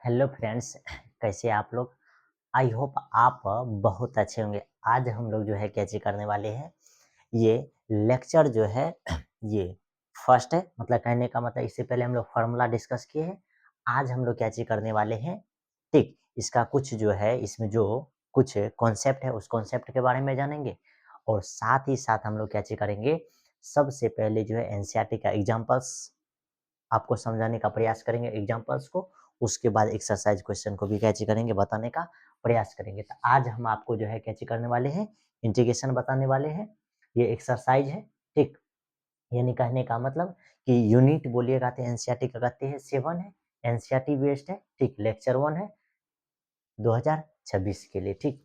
Hello friends, कैसे हैं आप लोग। आई होप आप बहुत अच्छे होंगे। आज हम लोग जो है कैसे करने वाले हैं, ये लेक्चर जो है ये फर्स्ट है। मतलब कहने का मतलब इससे पहले हम लोग फार्मूला डिस्कस किए हैं। आज हम लोग कैसे करने वाले हैं, ठीक। इसका कुछ जो है, इसमें जो कुछ कॉन्सेप्ट है उस कॉन्सेप्ट के बारे में जानेंगे, और साथ ही साथ हम लोग कैसे करेंगे, सबसे पहले जो है एनसीईआरटी का एग्जाम्पल्स आपको समझाने का प्रयास करेंगे, एग्जाम्पल्स को। उसके बाद एक्सरसाइज क्वेश्चन को भी कैची करेंगे, बताने का प्रयास करेंगे। तो आज हम आपको जो है कैची करने वाले हैं, इंटीग्रेशन बताने वाले हैं। ये एक्सरसाइज है, ठीक। यानी कहने का मतलब कि यूनिट बोलिएगा तो एनसीईआरटी का कहते हैं 7 है, एनसीईआरटी बेस्ड है, ठीक। लेक्चर 1 है 2026 के लिए, ठीक।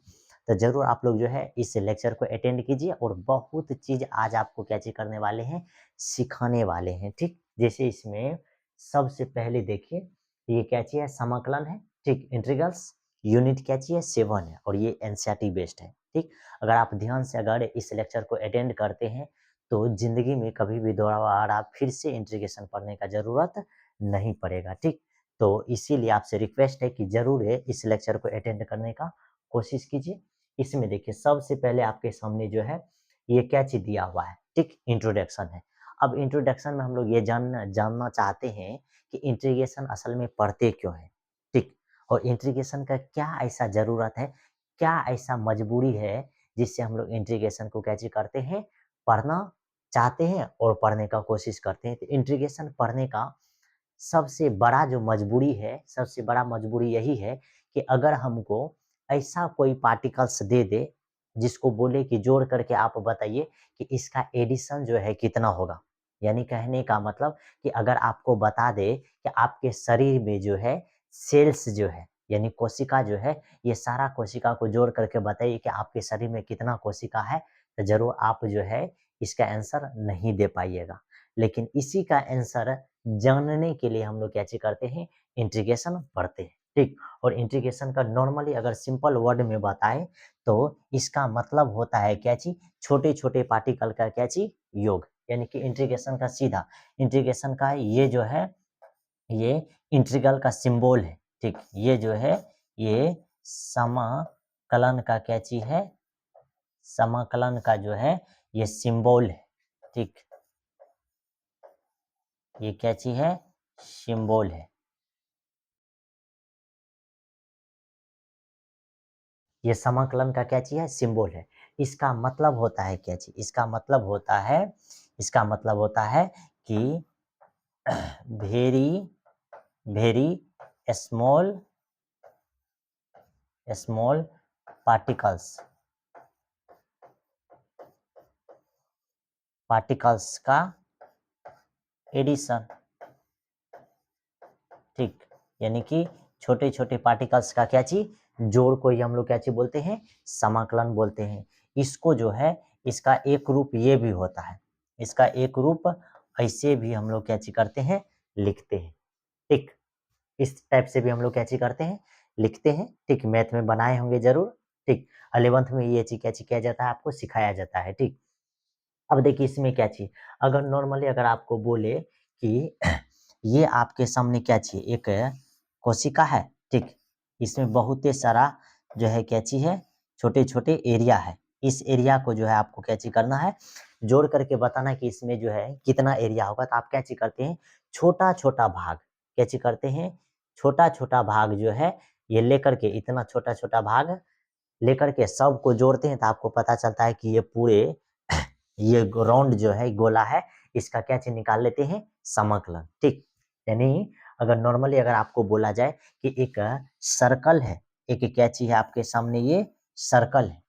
तो जरूर आप लोग जो है इस लेक्चर को अटेंड कीजिए, और बहुत चीज आज आपको क्या चीज करने वाले हैं, सिखाने वाले हैं, ठीक। जैसे इसमें सबसे पहले देखिए, ये क्या चीज है, समाकलन है, ठीक। इंटीग्रल्स यूनिट क्या चीज है, 7 है, और ये एनसीईआरटी बेस्ड है, ठीक। अगर आप ध्यान से अगर इस लेक्चर को अटेंड करते हैं तो जिंदगी में कभी भी दोबारा आप फिर से इंटीग्रेशन पढ़ने का जरूरत नहीं पड़ेगा, ठीक। तो इसीलिए आपसे रिक्वेस्ट है कि जरूर है इस लेक्चर को अटेंड करने का कोशिश कीजिए। इसमें देखिए सबसे पहले आपके सामने जो है ये क्या चीज दिया हुआ है, ठीक। इंट्रोडक्शन है। अब इंट्रोडक्शन में हम लोग ये जानना चाहते हैं कि इंटीग्रेशन असल में पढ़ते क्यों है, ठीक। और इंटीग्रेशन का क्या ऐसा जरूरत है, क्या ऐसा मजबूरी है जिससे हम लोग इंटीग्रेशन को कैसे करते हैं, पढ़ना चाहते हैं और पढ़ने का कोशिश करते हैं। तो इंटीग्रेशन पढ़ने का सबसे बड़ा जो मजबूरी है, सबसे बड़ा मजबूरी यही है कि अगर हमको ऐसा कोई पार्टिकल्स दे दे जिसको बोले कि जोड़ करके आप बताइए कि इसका एडिशन जो है कितना होगा। यानी कहने का मतलब कि अगर आपको बता दे कि आपके शरीर में जो है सेल्स जो है, यानी कोशिका जो है, ये सारा कोशिका को जोड़ करके बताइए कि आपके शरीर में कितना कोशिका है, तो जरूर आप जो है इसका आंसर नहीं दे पाइएगा। लेकिन इसी का आंसर जानने के लिए हम लोग क्या चीज करते हैं, इंटीग्रेशन पढ़ते हैं, ठीक। और इंटीग्रेशन का नॉर्मली अगर सिंपल वर्ड में बताएं तो इसका मतलब होता है क्या चीज, छोटे छोटे पार्टिकल का क्या चीज, योग। यानी कि इंटीग्रेशन का सीधा, इंटीग्रेशन का ये जो है, ये इंटीग्रल का सिंबल है, ठीक। ये जो है ये समाकलन का क्या चीज है, समाकलन का जो है ये सिंबल है, ठीक। ये क्या चीज है, सिंबल है। ये समाकलन का क्या चीज है, सिंबल है। इसका मतलब होता है क्या चीज, इसका मतलब होता है, इसका मतलब होता है कि very very small small particles, particles का एडिशन, ठीक। यानी कि छोटे छोटे पार्टिकल्स का क्या चीज, जोड़ को ही हम लोग क्या चीज बोलते हैं, समाकलन बोलते हैं। इसको जो है, इसका एक रूप ये भी होता है, इसका एक रूप ऐसे भी हम लोग क्या चीज करते हैं, लिखते हैं, ठीक। इस टाइप से भी हम लोग क्या चीज करते हैं, लिखते हैं, ठीक। मैथ में बनाए होंगे जरूर, ठीक। 11th में ये चीज क्या चीज किया जाता है, आपको सिखाया जाता है, ठीक। अब देखिए इसमें क्या चीज, अगर नॉर्मली अगर आपको बोले कि ये आपके सामने क्या चीज, एक कोशिका है, ठीक। इसमें बहुत ही सारा जो है क्या चीज है, छोटे छोटे एरिया है। इस एरिया को जो है आपको क्या चीज करना है, जोड़ करके बताना कि इसमें जो है कितना एरिया होगा। तो आप क्या चीज करते हैं, छोटा छोटा भाग क्या चीज करते हैं, छोटा छोटा भाग जो है ये लेकर के, इतना छोटा छोटा भाग लेकर के सबको जोड़ते हैं, तो आपको पता चलता है कि ये पूरे ये राउंड जो है गोला है, इसका क्या चीज निकाल लेते हैं, समाकलन, ठीक। यानी अगर नॉर्मली अगर आपको बोला जाए कि एक सर्कल है, एक क्या चीज है आपके सामने, ये सर्कल है,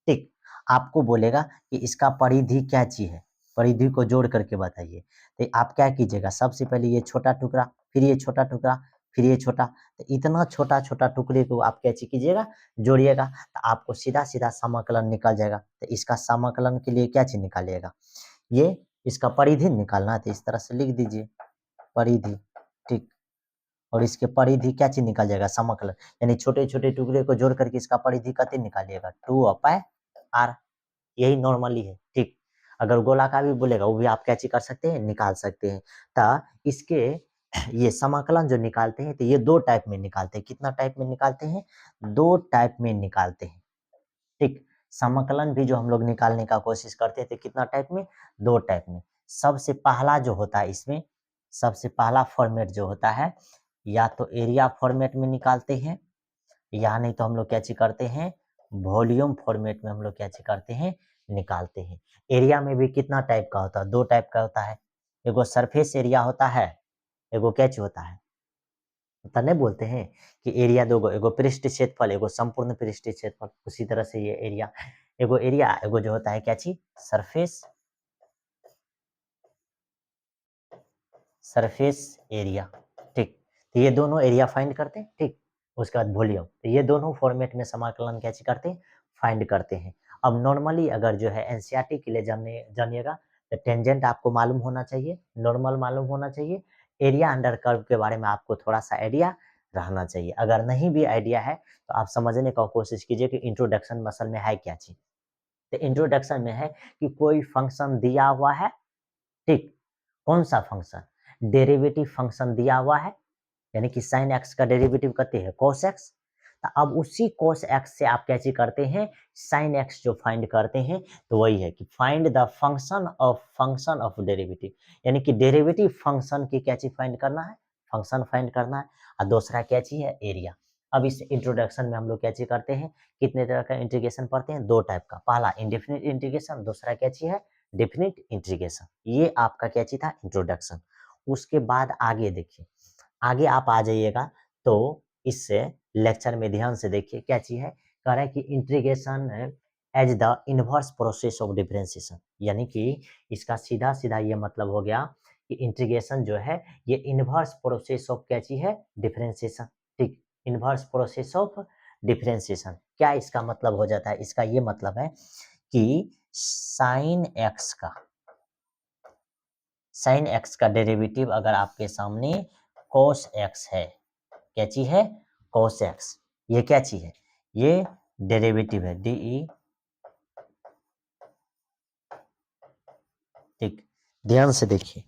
ठीक। आपको बोलेगा कि इसका परिधि क्या चीज है, परिधि को जोड़ करके बताइए। तो आप क्या कीजिएगा, सबसे पहले ये छोटा टुकड़ा, फिर ये छोटा टुकड़ा, फिर ये छोटा, तो इतना छोटा छोटा टुकड़े को आप क्या चीज कीजिएगा, जोड़िएगा, तो आपको सीधा सीधा समाकलन निकल जाएगा। तो इसका समाकलन के लिए क्या चीज निकालिएगा, ये इसका परिधि निकालना है, तो इस तरह से लिख दीजिए परिधि, ठीक। और इसके परिधि क्या चीज निकल जाएगा, समाकलन। यानी छोटे छोटे टुकड़े को जोड़ करके इसका परिधि कते निकालिएगा, 2/r। यही नॉर्मली है, ठीक। अगर गोला का भी बोलेगा वो भी आप क्या चीज कर सकते हैं, निकाल सकते हैं। तो इसके ये समाकलन जो निकालते हैं तो ये 2 टाइप में निकालते हैं। कितना टाइप में निकालते हैं? 2 टाइप में निकालते हैं। ठीक, समाकलन भी जो हम लोग निकालने का कोशिश करते थे कितना टाइप में? 2 टाइप में। सबसे पहला जो होता है इसमें, सबसे पहला फॉर्मेट जो होता है, या तो एरिया फॉर्मेट में निकालते हैं, या नहीं तो हम लोग क्या चीज़ करते हैं, वॉल्यूम फॉर्मेट में हम लोग क्या चीज़ करते हैं, निकालते हैं। एरिया में भी कितना टाइप का होता है? 2 टाइप का होता है। एगो सरफेस एरिया होता है, एगो क्या चीज़ होता है, तने बोलते हैं कि एरिया दो गो, एगो पृष्ठ क्षेत्रफल, एगो संपूर्ण पृष्ठ क्षेत्रफल। उसी तरह से ये एरिया, एगो जो होता है क्या चीज, सरफेस सरफेस एरिया। ठीक, तो ये दोनों एरिया फाइंड करते हैं। ठीक, उसके बाद वॉल्यूम, तो ये दोनों फॉर्मेट में समाकलन क्या चीज करते हैं, फाइंड करते हैं। अब नॉर्मली अगर जो है एनसीईआरटी के लिए जानिएगा तो टेंजेंट आपको मालूम होना चाहिए, नॉर्मल मालूम होना चाहिए, एरिया अंडर कर्व के बारे में आपको थोड़ा सा आइडिया रहना चाहिए। अगर नहीं भी आइडिया है तो आप समझने का कोशिश कीजिए कि इंट्रोडक्शन मसल में है क्या चीज। तो इंट्रोडक्शन में है कि कोई फंक्शन दिया हुआ है, ठीक, कौन सा फंक्शन, डेरिवेटिव फंक्शन दिया हुआ है, यानी कि साइन एक्स का डेरिवेटिव करते हैं कॉस एक्स। तो अब उसी कॉस एक्स से आप कैसे करते हैं, साइन एक्स जो फाइंड करते हैं, तो वही है कि find the function of derivative, यानी कि डेरिवेटिव फंक्शन की क्या चीज फाइंड करना है, फंक्शन फाइंड करना है। और दूसरा क्या चीज है, एरिया। अब इस इंट्रोडक्शन में हम लोग क्या चीज करते हैं, कितने तरह का इंटीग्रेशन पढ़ते हैं, 2 टाइप का। पहला इंडेफिनिट इंटीग्रेशन, दूसरा क्या चीज है, डेफिनिट इंटीग्रेशन। ये आपका क्या चीज था, इंट्रोडक्शन। उसके बाद आगे देखिए, आगे आप आ जाइएगा तो इस लेक्चर में ध्यान से देखिए क्या चीज है, कह रहा है कि integration as the inverse process of differentiation, यानी कि इसका सीधा सीधा ये मतलब हो गया कि इंटीग्रेशन जो है ये इनवर्स प्रोसेस ऑफ क्या चीज है, डिफरेंशिएशन। ठीक, इनवर्स प्रोसेस ऑफ डिफरेंशिएशन क्या इसका मतलब हो जाता है, इसका ये मतलब है कि साइन एक्स का डेरिवेटिव अगर आपके सामने cos एक्स है, क्या चीज है, cos एक्स, ये क्या चीज है, ये डेरिवेटिव है, डी। ठीक, ध्यान से देखिए,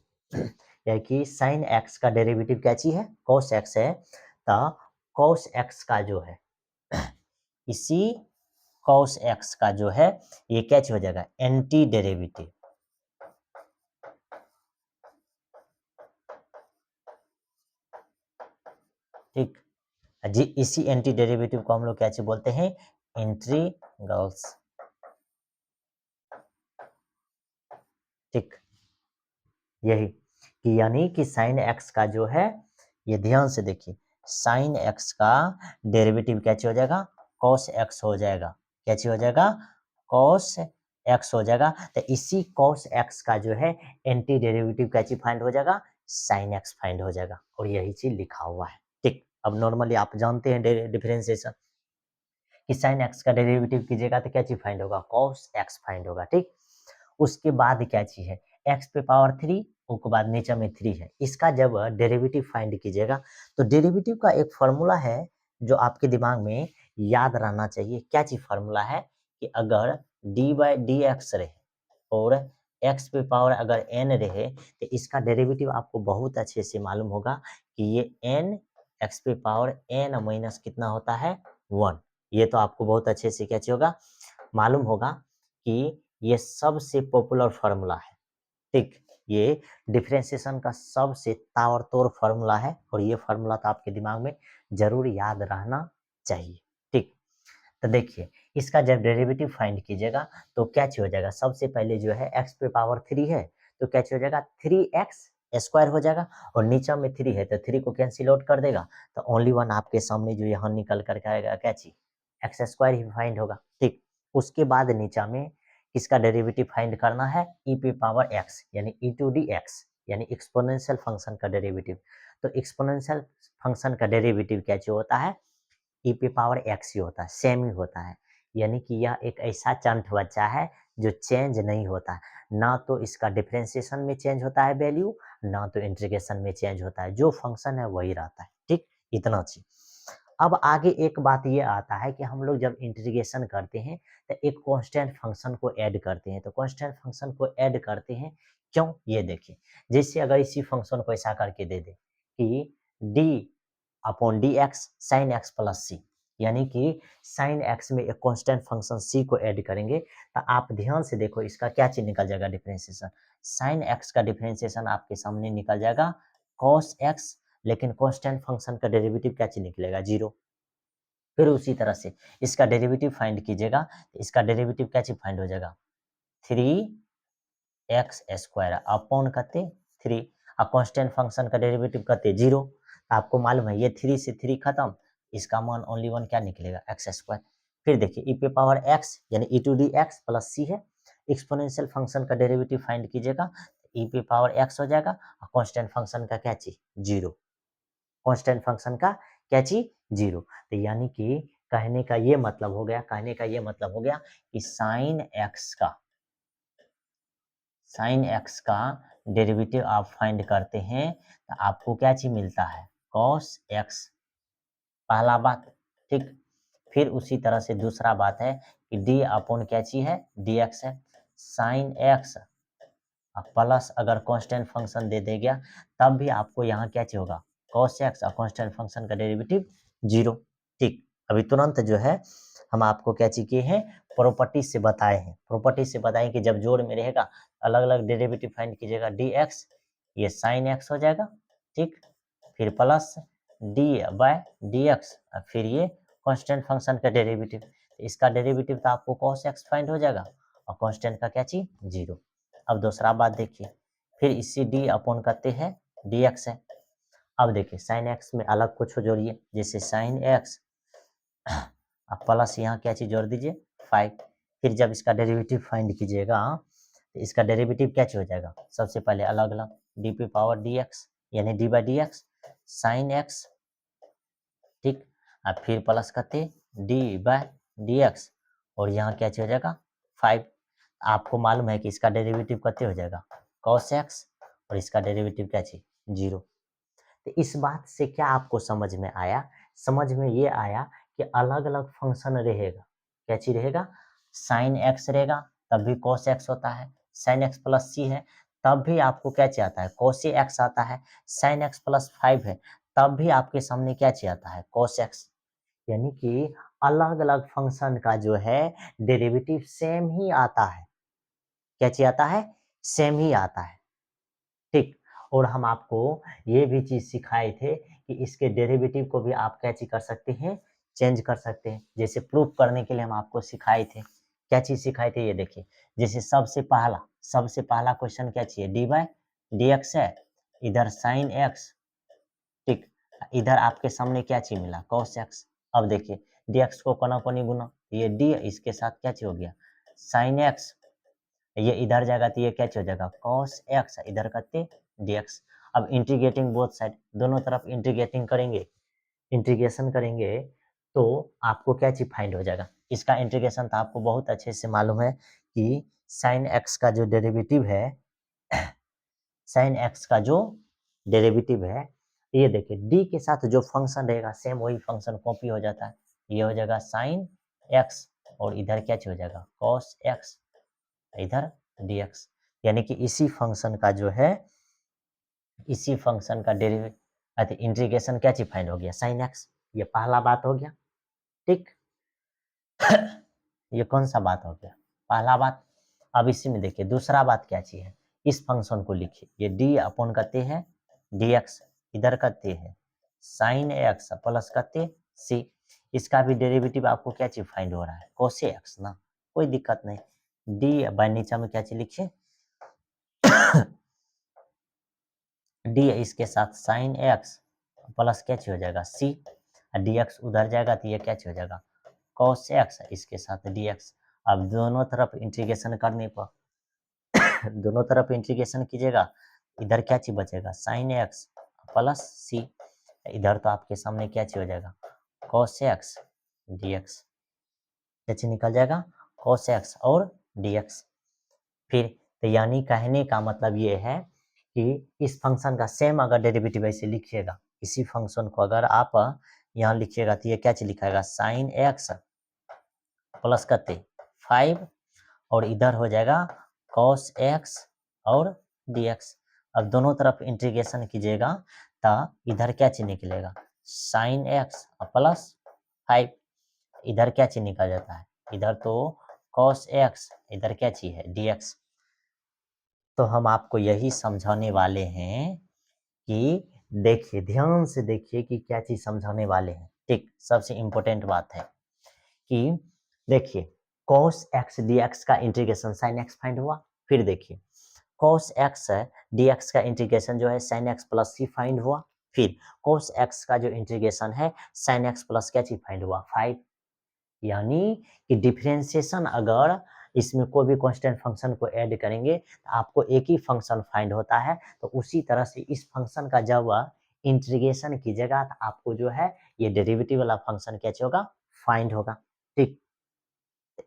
या कि साइन एक्स का डेरिवेटिव क्या चीज है, cos एक्स है। तो cos एक्स का जो है, इसी cos एक्स का जो है ये क्या चीज हो जाएगा, एंटी डेरिवेटिव। ठीक, जी, इसी एंटी डेरिवेटिव को हम लोग क्या चीज बोलते हैं, इंटीग्रल्स। ठीक, यही कि यानी कि साइन एक्स का जो है, ये ध्यान से देखिए, साइन एक्स का डेरिवेटिव क्या चीज हो जाएगा, कॉस एक्स हो जाएगा। क्या चीज हो जाएगा, कॉस एक्स हो जाएगा। तो इसी कॉस एक्स का जो है एंटी डेरिवेटिव क्या चीज फाइंड हो जाएगा, साइन एक्स फाइंड हो जाएगा, और यही चीज लिखा हुआ है। ठीक, अब नॉर्मली आप जानते हैं डिफरेंशिएशन कि साइन एक्स का डेरिवेटिव कीजिएगा तो क्या चीज फाइंड होगा, कॉस एक्स फाइंड होगा। ठीक, उसके बाद क्या चीज है, एक्स पे पावर 3, उसके बाद नीचे में 3 है। इसका जब डेरिवेटिव फाइंड कीजिएगा तो डेरिवेटिव का एक फॉर्मूला है जो आपके दिमाग में याद रहना चाहिए। क्या चीज फॉर्मूला है कि अगर डी बाई डी एक्स रहे और एक्स पे पावर अगर एन रहे तो इसका डेरिवेटिव आपको बहुत अच्छे से मालूम होगा कि ये एन एक्स पे पावर एन माइनस कितना होता है, 1। ये तो आपको बहुत अच्छे से क्या चीज होगा, मालूम होगा कि ये सबसे पॉपुलर फार्मूला है। ठीक, ये डिफरेंशिएशन का सबसे ताबड़तोड़ फार्मूला है, और ये फार्मूला तो आपके दिमाग में जरूर याद रहना चाहिए। ठीक, तो देखिए, इसका जब डेरिवेटिव फाइंड कीजिएगा तो क्या चीज हो जाएगा, सबसे पहले जो है एक्स पे पावर 3 है तो क्या चीज हो जाएगा, 3x स्क्वायर हो जाएगा, और नीचे में 3 है तो 3 को कैंसिल आउट कर देगा, तो ओनली वन आपके सामने जो यहाँ निकल कर के आएगा, क्या चीज, एक्स स्क्वायर ही फाइंड होगा। ठीक, उसके बाद नीचे में किसका डेरिवेटिव फाइंड करना है, ई पे पावर एक्स, यानी ई टू डी एक्स, यानी एक्सपोनेंशियल फंक्शन का डेरिवेटिव। तो एक्सपोनेंशियल फंक्शन का डेरिवेटिव क्या चीज होता है, ई पे पावर एक्स ही होता है, सेम ही होता है। यानी कि यह एक ऐसा चंट बच्चा है जो चेंज नहीं होता है, ना तो इसका डिफरेंशिएशन में चेंज होता है वैल्यू, ना तो इंटीग्रेशन में चेंज होता है, जो फंक्शन है वही रहता है। ठीक, इतना चीज। अब आगे एक बात ये आता है कि हम लोग जब इंटीग्रेशन करते हैं तो एक कांस्टेंट फंक्शन को ऐड करते हैं। तो कांस्टेंट फंक्शन को ऐड करते हैं क्यों, ये देखिए, जैसे अगर इसी फंक्शन को ऐसा करके दे दे कि d upon d x sine x plus c, यानी कि साइन एक्स में एक कांस्टेंट फंक्शन सी को ऐड करेंगे तो आप ध्यान से देखो इसका क्या चीज निकल जाएगा डिफरेंशिएशन। साइन एक्स का डिफरेंशिएशन आपके सामने निकल जाएगा कॉस एक्स, लेकिन कांस्टेंट फंक्शन का डेरिवेटिव क्या चीज निकलेगा 0। फिर उसी तरह से इसका डेरिवेटिव फाइंड कीजिएगा, इसका डेरिवेटिव क्या चीज फाइंड हो जाएगा 3x स्क्वायर अपॉन कते 3, और कांस्टेंट फंक्शन का डेरिवेटिव कते 0। आपको मालूम है ये 3 से 3 खत्म, इसका मान ओनली वन क्या निकलेगा एक्स स्क्वायर। फिर देखिए ई पे पावर एक्स यानी ई टू डी एक्स प्लस सी है, एक्सपोनेंशियल फंक्शन का डेरिवेटिव फाइंड कीजिएगा, ई पे पावर एक्स हो जाएगा और कांस्टेंट फंक्शन का क्या चीज 0, कांस्टेंट फंक्शन का क्या चीज 0। तो यानी कि कहने का ये मतलब हो गया, कहने का ये मतलब हो गया कि साइन एक्स का डेरिवेटिव आप फाइंड करते हैं तो आपको क्या चीज मिलता है कॉस एक्स, पहला बात, ठीक। फिर उसी तरह से दूसरा बात है कि डी अपॉन क्या चीज है डी एक्स है, साइन एक्स प्लस अगर कांस्टेंट फंक्शन दे दे गया तब भी आपको यहाँ क्या चाहिए होगा cos x और कांस्टेंट फंक्शन का डेरिवेटिव 0, ठीक। अभी तुरंत जो है हम आपको क्या चीज किए हैं प्रॉपर्टी से बताए हैं, प्रॉपर्टी से बताए कि जब जोड़ में रहेगा अलग अलग डेरिवेटिव फाइंड कीजिएगा dx, ये sin x हो जाएगा, ठीक। फिर plus d by d x, फिर ये कांस्टेंट फंक्शन का डेरिवेटिव, इसका डेरिवेटिव तो आपको cos x फाइंड हो जाएगा और कांस्टेंट का क्या चीज 0। अब दूसरा बात देखिए, फिर इसी डी अपॉन करते हैं डी एक्स है। अब देखिए साइन एक्स में अलग कुछ जोड़िए, जैसे साइन एक्स अब प्लस यहाँ क्या चीज जोड़ दीजिए 5। फिर जब इसका डेरिवेटिव फाइंड कीजिएगा तो इसका डेरिवेटिव क्या चीज हो जाएगा, सबसे पहले अलग अलग डी पे पावर डी एक्स यानी D by d x sine x, ठीक। अब फिर प्लस करते डी बाय डी एक्स और यहाँ क्या चीज हो जाएगा 5। आपको मालूम है कि इसका डेरिवेटिव कितने हो जाएगा cos x और इसका डेरिवेटिव क्या चाहिए 0। तो इस बात से क्या आपको समझ में आया, समझ में ये आया कि अलग अलग फंक्शन रहेगा, क्या चीज रहेगा साइन x रहेगा तब भी cos x होता है, साइन x प्लस सी है तब भी आपको क्या चाहिए आता है cos x आता है, साइन x प्लस 5 है तब भी आपके सामने क्या चाहिए आता है cos x, यानी कि अलग अलग फंक्शन का जो है डेरिवेटिव सेम ही आता है, क्या चीज आता है सेम ही आता है, ठीक। और हम आपको ये भी चीज सिखाए थे कि इसके डेरिवेटिव को भी आप क्या चीज कर सकते हैं चेंज कर सकते हैं, जैसे प्रूफ करने के लिए हम आपको सिखाए थे, क्या चीज सिखाए थे ये देखिए, जैसे सबसे पहला क्वेश्चन क्या चाहिए डी बाय डी एक्स है, इधर साइन एक्स, ठीक। इधर आपके सामने क्या चीज मिला cos x। अब देखिए dx को कोना कोनी गुना, ये d इसके साथ क्या चीज हो गया sin x, ये इधर जाएगा तो ये क्या चीज हो जाएगा cos x, इधर करते dx। अब इंटीग्रेटिंग बोथ साइड, दोनों तरफ इंटीग्रेटिंग करेंगे, इंटीग्रेशन करेंगे तो आपको क्या चीज फाइंड हो जाएगा, इसका इंटीग्रेशन तो आपको बहुत अच्छे से मालूम है कि sin x का जो डेरिवेटिव है साइन एक्स का जो डेरिवेटिव है, ये देखिए डी के साथ जो फंक्शन रहेगा सेम वही फंक्शन कॉपी हो जाता है, ये हो जाएगा साइन एक्स और इधर क्या चीज हो जाएगा कॉस एक्स, इधर डी एक्स, यानी कि इसी फंक्शन का जो है इसी फंक्शन का डेरिवेटिव इंटीग्रेशन क्या चीज फाइंड हो गया साइन एक्स, ये पहला बात हो गया, ठीक। ये कौन सा बात हो गया पहला बात। अब इसी में देखिए दूसरा बात क्या चीज है, इस फंक्शन को लिखिए, ये डी अपॉन करते हैं डी एक्स, इधर करते हैं साइन एक्स प्लस करते सी, इसका भी डेरिवेटिव आपको क्या चीज फाइंड हो रहा है कोसे एक्स ना, कोई दिक्कत नहीं, डी बाय नीचे में क्या चीज लिखिए डी इसके साथ साइन एक्स प्लस क्या चीज हो जाएगा सी, डी एक्स उधर जाएगा तो ये क्या चीज हो जाएगा cos x इसके साथ dx। अब दोनों तरफ इंटीग्रेशन करने पर दोनों तरफ इंटीग्रेशन कीजिएगा, इधर क्या चीज बचेगा sin x प्लस सी, इधर तो आपके सामने क्या चीज हो जाएगा cos x dx, क्या चीज निकल जाएगा cos x और dx। फिर तो यानी कहने का मतलब ये है कि इस फंक्शन का सेम अगर डेरिवेटिव ऐसे लिखिएगा, इसी फंक्शन को अगर आप यहाँ लिखिएगा तो ये क्या चीज लिखाएगा साइन एक्स प्लस करते 5 और इधर हो जाएगा cos x और dx। अब दोनों तरफ इंटीग्रेशन कीजिएगा तो इधर क्या चीज निकलेगा, साइन एक्स प्लस 5। इधर क्या चीज निकल जाता है, इधर तो cos x, इधर क्या चीज है dx। तो हम आपको यही समझाने वाले हैं कि देखिए, ध्यान से देखिए कि क्या चीज समझाने वाले हैं। ठीक, सबसे इंपॉर्टेंट बात है कि देखिए, cos x dx का इंटीग्रेशन sin x फाइंड हुआ। फिर देखिए, cos x dx का इंटीग्रेशन जो है sin x plus c find हुआ। फिर cos x का जो इंटीग्रेशन है sin x प्लस क्या चीज फाइंड हुआ, 5। यानी कि डिफरेंशिएशन अगर इसमें कोई भी कांस्टेंट फंक्शन को ऐड करेंगे तो आपको एक ही फंक्शन फाइंड होता है। तो उसी तरह से इस फंक्शन का जब इंटीग्रेशन कीजिएगा तो आपको जो है ये डेरिवेटिव वाला फंक्शन क्या होगा, फाइंड होगा। ठीक,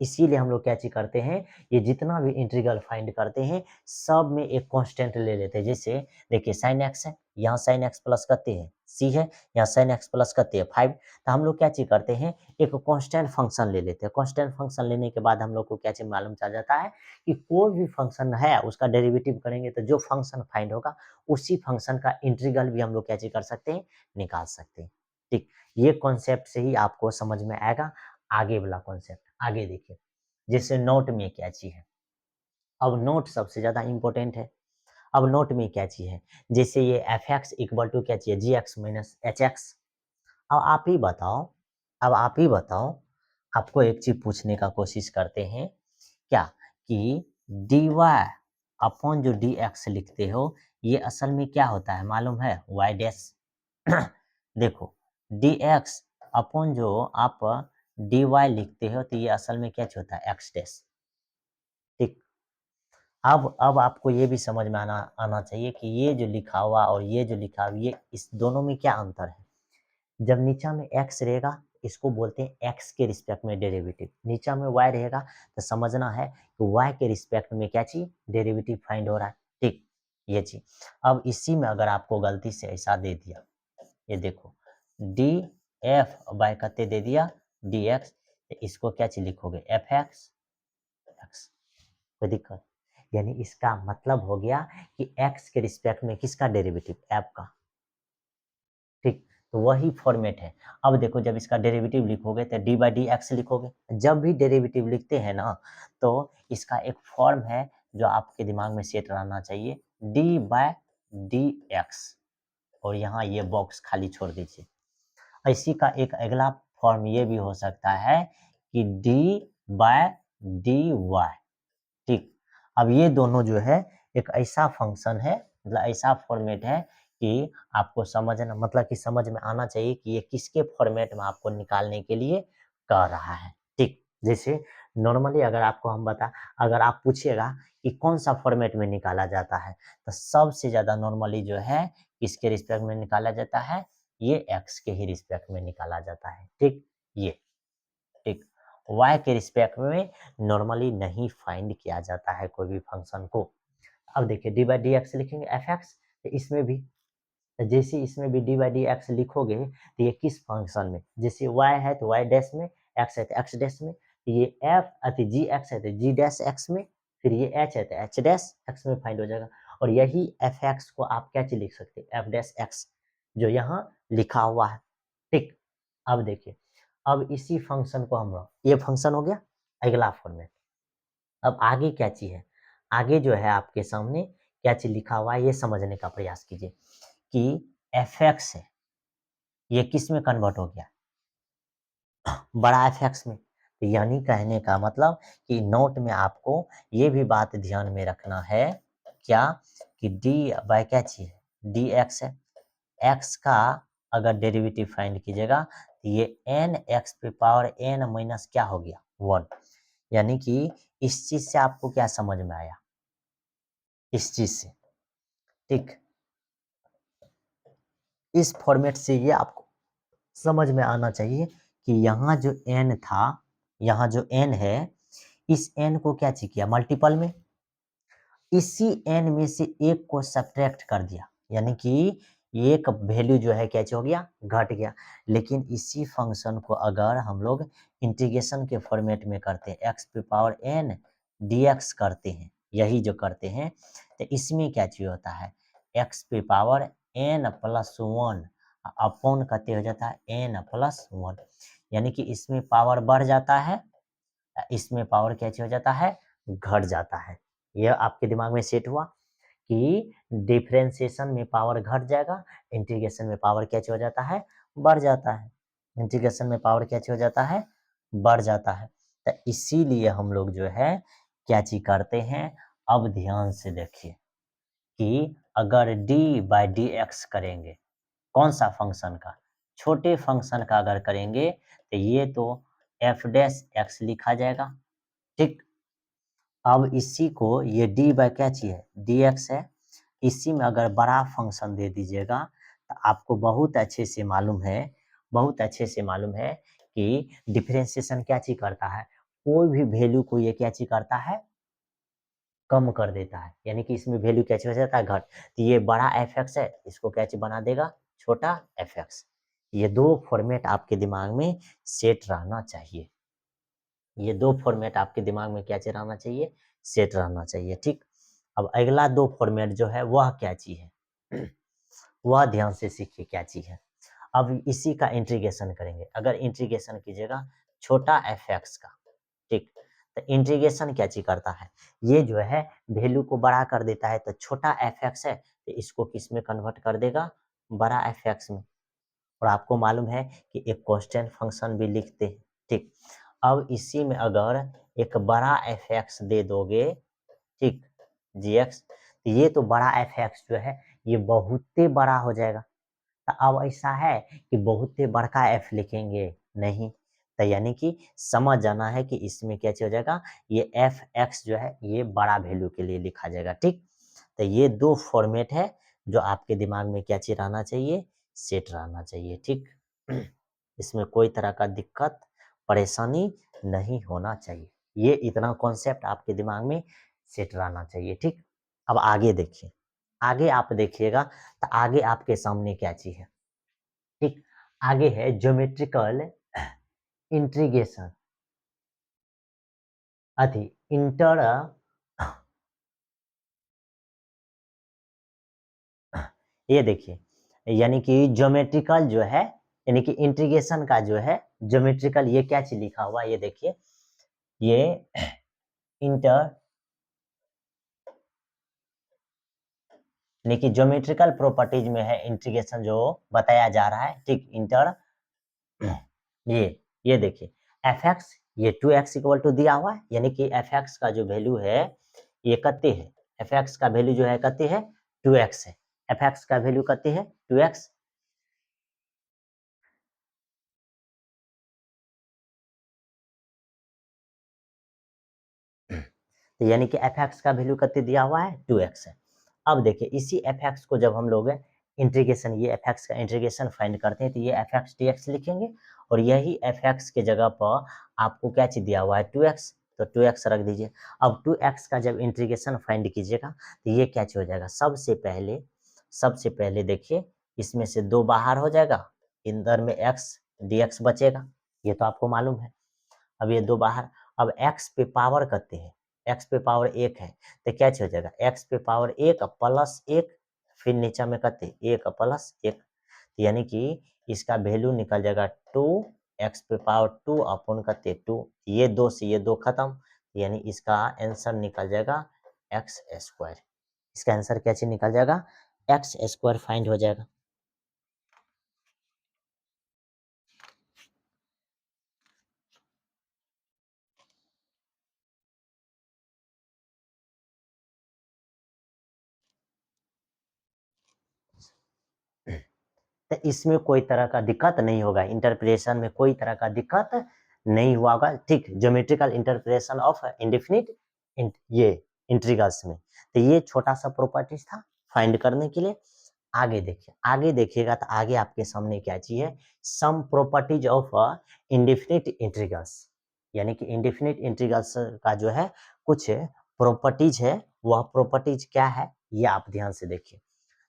इसीलिए हम लोग क्या चीज करते हैं, ये जितना भी इंटीग्रल फाइंड करते हैं सब में एक कांस्टेंट ले लेते हैं। जैसे देखिए साइन एक्स है, यहाँ साइन एक्स प्लस करते हैं सी है, यहाँ साइन एक्स प्लस करते हैं 5। तो हम लोग क्या चीज करते हैं, एक कांस्टेंट फंक्शन ले लेते हैं। कांस्टेंट फंक्शन लेने के बाद हम लोग को क्या चीज मालूम चल जाता है कि कोई भी फंक्शन है उसका डेरिवेटिव करेंगे तो जो फंक्शन फाइंड होगा उसी फंक्शन का इंटीग्रल भी हम लोग क्या चीज कर सकते हैं, निकाल सकते हैं। ठीक, ये कॉन्सेप्ट से ही आपको समझ में आएगा आगे वाला कॉन्सेप्ट। आगे देखिए, जैसे नोट में क्या चीज है, अब नोट सबसे ज्यादा इंपॉर्टेंट है। अब नोट में क्या चीज है, जैसे ये एफ एक्स इक्वल टू क्या चाहिए, जी एक्स माइनस एच एक्स। अब आप ही बताओ, अब आप ही बताओ, आपको एक चीज पूछने का कोशिश करते हैं क्या, कि डी वाई अपॉन जो डी एक्स लिखते हो ये असल में क्या होता है मालूम है, वाई डैश। देखो, डी एक्स अपॉन जो आप डी वाई लिखते हो तो ये असल में क्या होता है, एक्स डैश। ठीक, अब आपको ये भी समझ में आना आना चाहिए कि ये जो लिखा हुआ और ये जो लिखा हुआ, ये इस दोनों में क्या अंतर है। जब नीचा में x रहेगा इसको बोलते हैं x के रिस्पेक्ट में डेरिवेटिव, नीचा में y रहेगा तो समझना है कि y के रिस्पेक्ट में क्या चीज, डेरिवेटिव फाइंड हो रहा है। ठीक, ये चीज। अब इसी में अगर आपको गलती से ऐसा दे दिया, ये देखो डी एफ बाय कते दे दिया डी एक्स, तो इसको क्या चीज लिखोगे, एफ एक्स एक्स, कोई दिक्कत। यानी इसका मतलब हो गया कि x के रिस्पेक्ट में किसका डेरिवेटिव, f का। ठीक, तो वही फॉर्मेट है। अब देखो, जब इसका डेरिवेटिव लिखोगे तो डी बाई डी एक्स लिखोगे। जब भी डेरिवेटिव लिखते हैं ना तो इसका एक फॉर्म है जो आपके दिमाग में सेट रहना चाहिए, डी बाय डी एक्स, और यहाँ ये बॉक्स खाली छोड़ दीजिए। इसी का एक अगला फॉर्म ये भी हो सकता है कि डी बाय डी वाई। ठीक, अब ये दोनों जो है एक ऐसा फंक्शन है, मतलब ऐसा फॉर्मेट है कि आपको समझना, मतलब कि समझ में आना चाहिए कि ये किसके फॉर्मेट में आपको निकालने के लिए कह रहा है। ठीक, जैसे नॉर्मली अगर आपको हम बता, अगर आप पूछिएगा कि कौन सा फॉर्मेट में निकाला जाता है तो सबसे ज्यादा नॉर्मली जो है किसके रिस्पेक्ट में निकाला जाता है, ये एक्स के ही रिस्पेक्ट में निकाला जाता है। ठीक, ये ठीक, y के रिस्पेक्ट में नॉर्मली नहीं फाइंड किया जाता है कोई भी फंक्शन को। अब देखिए डी बाई डी एक्स लिखेंगे एफ एक्स, तो इसमें भी, तो जैसे इसमें भी डी बाई डी एक्स लिखोगे तो ये किस फंक्शन में, जैसे y है तो y डैश में, x है तो x डैश में, तो ये f अति जी एक्स है तो जी डैश एक्स में, फिर ये h है तो h डैश एक्स में फाइंड हो जाएगा। और यही एफ एक्स को आप क्या चीज लिख सकते हैं, एफ डैश एक्स, जो यहाँ लिखा हुआ है। ठीक, अब देखिए, अब इसी फंक्शन को हम लोग, ये फंक्शन हो गया अगला फॉर्मेट। अब आगे क्या चीज है, आगे जो है आपके सामने क्या चीज लिखा हुआ है ये समझने का प्रयास कीजिए कि एफ एक्स है ये किस में कन्वर्ट हो गया, बड़ा एफ एक्स में। तो यानी कहने का मतलब कि नोट में आपको ये भी बात ध्यान में रखना है क्या, कि डी बाय क्या चीज है, डी एक्स है, एक्स का अगर डेरिवेटिव फाइंड कीजिएगा तो ये एन एक्स पे पावर एन माइनस क्या हो गया, 1। यानी कि इस चीज से आपको क्या समझ में आया, इस चीज से। ठीक, इस फॉर्मेट से ये आपको समझ में आना चाहिए कि यहाँ जो एन था, यहाँ जो एन है, इस एन को क्या चीज किया, मल्टीपल में इसी एन में से एक को सब्ट्रैक्ट कर दिया, यानी कि एक वैल्यू जो है क्या हो गया, घट गया। लेकिन इसी फंक्शन को अगर हम लोग इंटीग्रेशन के फॉर्मेट में करते हैं, एक्स पे पावर एन डीएक्स करते हैं, यही जो करते हैं, तो इसमें क्या चीज होता है, एक्स पे power n plus one upon कहते हो जाता है n प्लस वन, यानी कि इसमें पावर बढ़ जाता है, इसमें पावर क्या हो जाता है, घट जाता है। यह आपके दिमाग में सेट हुआ कि डिफरेंशिएशन में पावर घट जाएगा, इंटीग्रेशन में पावर क्या हो जाता है, बढ़ जाता है। इंटीग्रेशन में पावर क्या हो जाता है, बढ़ जाता है। तो इसीलिए हम लोग जो है क्या चीज करते हैं, अब ध्यान से देखिए कि अगर d बाई डी एक्स करेंगे, कौन सा फंक्शन का, छोटे फंक्शन का अगर करेंगे तो ये तो एफ डैश एक्स लिखा जाएगा, ठीक। अब इसी को ये डी बाई क्या चीज है, डी एक्स है, इसी में अगर बड़ा फंक्शन दे दीजिएगा तो आपको बहुत अच्छे से मालूम है, बहुत अच्छे से मालूम है कि डिफरेंशिएशन क्या चीज करता है, कोई भी वैल्यू को ये क्या चीज करता है, कम कर देता है, यानी कि इसमें वैल्यू क्या चीज हो जाता है, घट। तो ये बड़ा एफ एक्स है, इसको क्या चीज बना देगा, छोटा एफ एक्स। ये दो फॉर्मेट आपके दिमाग में सेट रहना चाहिए, ये दो फॉर्मेट आपके दिमाग में क्या चीज रहना चाहिए, सेट रहना चाहिए, ठीक। अब अगला दो फॉर्मेट जो है वह क्या चीज है वह ध्यान से सीखिए क्या चीज है। अब इसी का इंटीग्रेशन करेंगे, अगर इंटीग्रेशन कीजिएगा छोटा एफ एक्स का, ठीक। तो इंटीग्रेशन क्या चीज करता है, ये जो है वैल्यू को बड़ा कर देता है, तो छोटा एफ एक्स है तो इसको किस में कन्वर्ट कर देगा, बड़ा एफ एक्स में। और आपको मालूम है कि एक कांस्टेंट फंक्शन भी लिखते हैं, ठीक। अब इसी में अगर एक बड़ा एफ एक्स दे दोगे, ठीक, जी एक्स, तो ये तो बड़ा एफ एक्स जो है ये बहुते बड़ा हो जाएगा। तो अब ऐसा है कि बहुते बड़का एफ लिखेंगे नहीं, तो यानी कि समझ जाना है कि इसमें क्या चीज हो जाएगा, ये एफ एक्स जो है ये बड़ा वैल्यू के लिए लिखा जाएगा, ठीक। तो ये दो फॉर्मेट है जो आपके दिमाग में क्या चीज रहना चाहिए, सेट रहना चाहिए, ठीक। इसमें कोई तरह का दिक्कत परेशानी नहीं होना चाहिए, ये इतना कॉन्सेप्ट आपके दिमाग में सेट रहना चाहिए, ठीक। अब आगे देखिए, आगे आप देखिएगा तो आगे आपके सामने क्या चीज है, ठीक। आगे है ज्योमेट्रिकल इंटीग्रेशन, अति इंटर, ये देखिए, यानी कि ज्योमेट्रिकल जो है, यानी कि इंटीग्रेशन का जो है ज्योमेट्रिकल, ये क्या चीज लिखा हुआ है, ये देखिए, ये इंटर, यानी कि ज्योमेट्रिकल प्रॉपर्टीज में है इंटीग्रेशन जो बताया जा रहा है, ठीक। इंटर, ये देखिए एफ एक्स, ये टू एक्स इक्वल टू दिया हुआ है, यानी कि एफ एक्स का जो वैल्यू है ये कते है, एफ एक्स का वैल्यू जो है कते है, टू एक्स है, एफ एक्स का वैल्यू कते है, टू एक्स। तो यानी कि एफ एक्स का वैल्यू कते दिया हुआ है, टू एक्स है। अब देखिए इसी एफ एक्स को जब हम लोग इंटीग्रेशन, ये एफ एक्स का इंटीग्रेशन फाइंड करते हैं तो ये एफ एक्स डी एक्स लिखेंगे, और यही एफ एक्स के जगह पर आपको क्या चीज दिया हुआ है, टू एक्स, तो टू एक्स रख दीजिए। अब टू एक्स का जब इंटीग्रेशन फाइंड कीजिएगा तो ये क्या चीज हो जाएगा, सबसे पहले देखिए इसमें से दो बाहर हो जाएगा, अंदर में एक्स डी एक्स बचेगा, ये तो आपको मालूम है। अब ये दो बाहर, अब x पे पावर करते हैं, x पे पावर एक है तो क्या हो जाएगा, x पे पावर एक प्लस एक, फिर नीचे में करते एक प्लस एक, यानी कि इसका वैल्यू निकल जाएगा टू, एक्स पे पावर टू अपॉन करते टू, ये दो से ये दो खत्म, यानी इसका आंसर निकल जाएगा एक्स स्क्वायर। इसका आंसर क्या चीज निकल जाएगा, एक्स स्क्वायर फाइंड हो जाएगा। तो इसमें कोई तरह का दिक्कत नहीं होगा, इंटरप्रिटेशन में कोई तरह का दिक्कत नहीं हुआ होगा, ठीक। ज्योमेट्रिकल इंटरप्रिटेशन ऑफ इंडेफिनिट ये इंटीग्रल्स में, तो ये छोटा सा प्रॉपर्टीज था फाइंड करने के लिए। आगे देखिए, आगे देखिएगा तो आगे आपके सामने क्या चीज है, some properties of indefinite integrals, यानी कि इंडेफिनिट इंटीग्रल्स का जो है कुछ प्रॉपर्टीज है, वह प्रॉपर्टीज क्या है ये आप ध्यान से देखिए।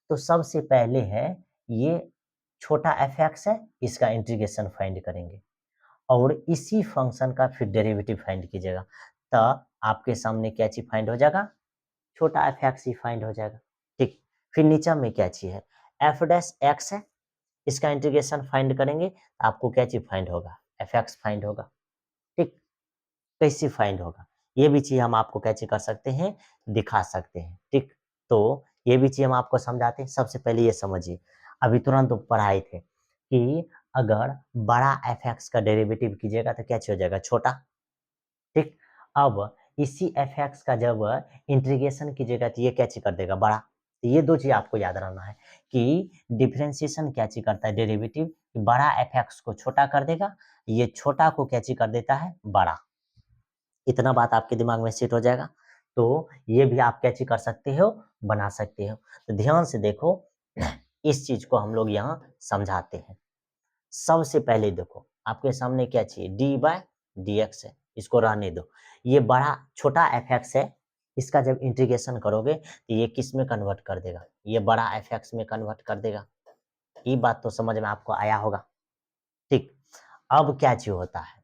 तो सबसे पहले है ये छोटा एफ एक्स है, इसका इंटीग्रेशन फाइंड करेंगे और इसी फंक्शन का फिर डेरिवेटिव फाइंड कीजिएगा, तो आपके सामने क्या चीज फाइंड हो जाएगा, छोटा एफ एक्स ही फाइंड हो जाएगा, ठीक। फिर नीचे में क्या चीज है, एफ डैश एक्स है, इसका इंटीग्रेशन फाइंड करेंगे तो आपको क्या चीज फाइंड होगा, एफ एक्स फाइंड होगा। ठीक, कैसे फाइंड होगा, ये भी चीज हम आपको कैसे कर सकते हैं, दिखा सकते हैं। ठीक, तो ये भी चीज हम आपको समझाते हैं। सबसे पहले ये समझिए, अभी तुरंत पढ़ाए थे कि अगर बड़ा एफ एक्स का डेरिवेटिव कीजिएगा तो क्या चीज हो जाएगा, छोटा। ठीक, अब इसी एफ एक्स का जब इंटीग्रेशन कीजिएगा तो ये क्या चीज कर देगा, बड़ा। तो ये दो चीज आपको याद रखना है कि डिफरेंशिएशन क्या चीज करता है, डेरिवेटिव बड़ा एफ एक्स को छोटा कर देगा, ये छोटा को क्या चीज कर देता है, बड़ा। इतना बात आपके दिमाग में सेट हो जाएगा। तो ये भी आप क्या चीज कर सकते हो, बना सकते हो। तो ध्यान से देखो, इस चीज को हम लोग यहाँ समझाते हैं। सबसे पहले देखो आपके सामने क्या चाहिए, डी बाय डी एक्स है, इसको रहने दो। ये बड़ा छोटा एफ एक्स है, इसका जब इंटीग्रेशन करोगे तो ये किस में कन्वर्ट कर देगा, ये बड़ा एफ एक्स में कन्वर्ट कर देगा। ये बात तो समझ में आपको आया होगा। ठीक, अब क्या चीज होता है,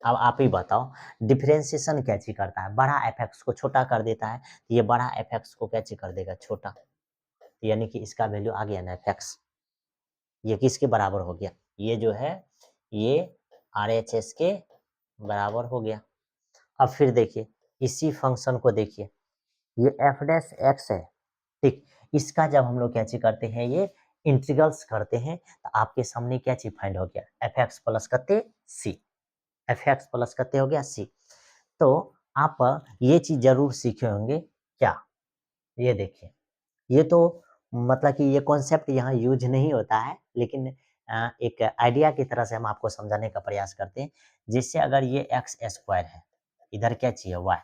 अब आप ही बताओ, डिफरेंशिएशन क्या चीज करता है, बड़ा एफ एक्स को छोटा कर देता है, तो ये बड़ा एफ एक्स को क्या चीज कर देगा, छोटा। यानी कि इसका वैल्यू आ गया ना एफ एक्स, ये किसके बराबर हो गया, ये जो है ये आर एच एस के बराबर हो गया। अब फिर देखिए इसी फंक्शन को देखिए, ये एफ डैश एक्स है। ठीक, इसका जब हम लोग क्या चीज करते हैं, ये इंटीग्रल्स करते हैं तो आपके सामने क्या चीज फाइंड हो गया, एफ एक्स प्लस कते सी, एफ एक्स प्लस कते हो गया सी। तो आप ये चीज जरूर सीखे होंगे क्या, ये देखिए, ये तो मतलब कि ये कॉन्सेप्ट यहाँ यूज नहीं होता है, लेकिन एक आइडिया की तरह से हम आपको समझाने का प्रयास करते हैं। जिससे अगर ये एक्स स्क्वायर है, इधर क्या चाहिए, वाई।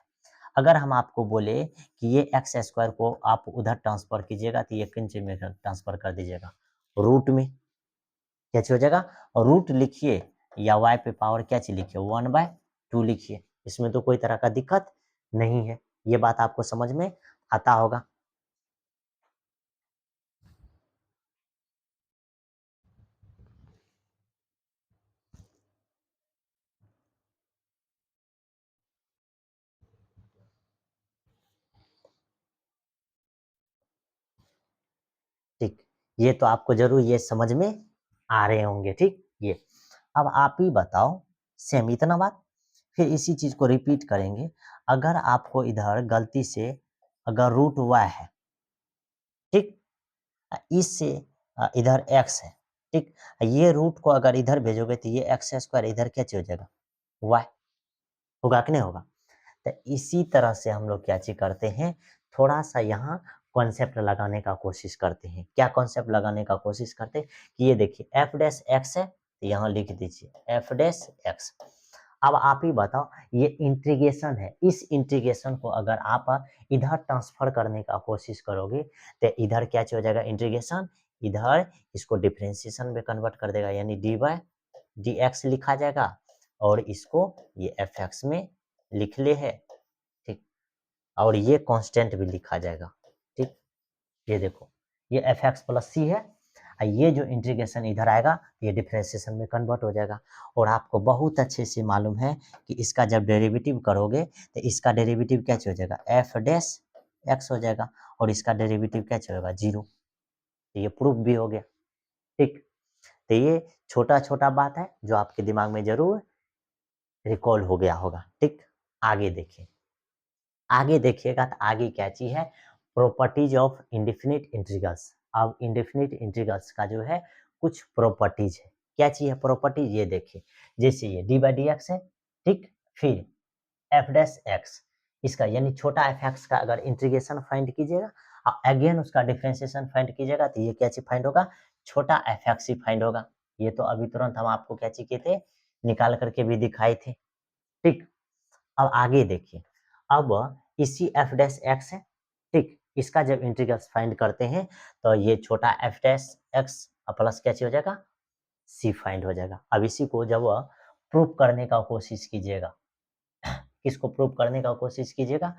अगर हम आपको बोले कि ये एक्स स्क्वायर को आप उधर ट्रांसफर कीजिएगा तो ये किन चीज में ट्रांसफर कर दीजिएगा, रूट में। क्या चीज हो जाएगा, रूट लिखिए या वाई पे पावर क्या चीज लिखिए, 1/2 लिखिए, इसमें तो कोई तरह का दिक्कत नहीं है। ये बात आपको समझ में आता होगा। ठीक, ये तो आपको जरूर ये समझ में आ रहे होंगे। ठीक, ये अब आप ही बताओ, सेम इतना बात, फिर इसी चीज को रिपीट करेंगे। अगर आपको इधर गलती से अगर रूट वाई है, ठीक, इससे इधर एक्स है, ठीक, ये रूट को अगर इधर भेजोगे तो ये एक्स स्क्वायर इधर क्या चीज हो जाएगा, वाई, होगा कि नहीं होगा। तो इसी तरह से हम लोग क्या चीज करते हैं, थोड़ा सा यहाँ कॉन्सेप्ट लगाने का कोशिश करते हैं। क्या कॉन्सेप्ट लगाने का कोशिश करते हैं कि ये देखिए एफ डैश एक्स है, तो यहाँ लिख दीजिए एफ डैश एक्स। अब आप ही बताओ, ये इंटीग्रेशन है, इस इंटीग्रेशन को अगर आप इधर ट्रांसफर करने का कोशिश करोगे तो इधर क्या चीज हो जाएगा, इंटीग्रेशन, इधर इसको डिफरेंशिएशन में कन्वर्ट कर देगा, यानी डी बाय डी एक्स लिखा जाएगा, और इसको ये एफ एक्स में लिख ले है। ठीक, और ये कांस्टेंट भी लिखा जाएगा। ठीक, ये देखो, ये एफ एक्स प्लस सी है, और ये जो इंटीग्रेशन इधर आएगा ये डिफरेंशिएशन में कन्वर्ट हो जाएगा। और आपको बहुत अच्छे से मालूम है कि इसका जब डेरिवेटिव करोगे तो इसका डेरिवेटिव क्या हो जाएगा, एफ डैश एक्स हो जाएगा, और इसका डेरिवेटिव क्या होगा, 0। तो ये प्रूफ भी हो गया। ठीक, तो ये छोटा छोटा बात है जो आपके दिमाग में जरूर रिकॉल हो गया होगा। ठीक, आगे देखिए, आगे देखिएगा तो आगे क्या चीज है, प्रॉपर्टीज ऑफ इंडेफिनिट इंटीग्रल्स। अब इंडेफिनिट इंटीग्रल्स का जो है कुछ प्रॉपर्टीज है। क्या चीज है प्रॉपर्टीज, ये देखिए, जैसे ये डी बाई डी एक्स है, ठीक, फिर एफ डैश एक्स, इसका यानी छोटा एफ एक्स का अगर इंटीग्रेशन फाइंड कीजिएगा, अगेन उसका डिफरेंशिएशन फाइंड कीजिएगा, तो ये क्या चीज फाइंड होगा, छोटा एफ एक्स ही फाइंड होगा। ये तो अभी तुरंत हम आपको क्या चीज किए थे, निकाल करके भी दिखाए थे। ठीक, अब आगे देखिए, अब इसी एफ डैश एक्स है, ठीक, इसका जब इंटीग्रल्स फाइंड करते हैं तो ये छोटा एफ डैश एक्स प्लस क्या चीज हो जाएगा, सी फाइंड हो जाएगा। अब इसी को जब प्रूव करने का कोशिश कीजिएगा, किसको प्रूव करने का कोशिश कीजिएगा,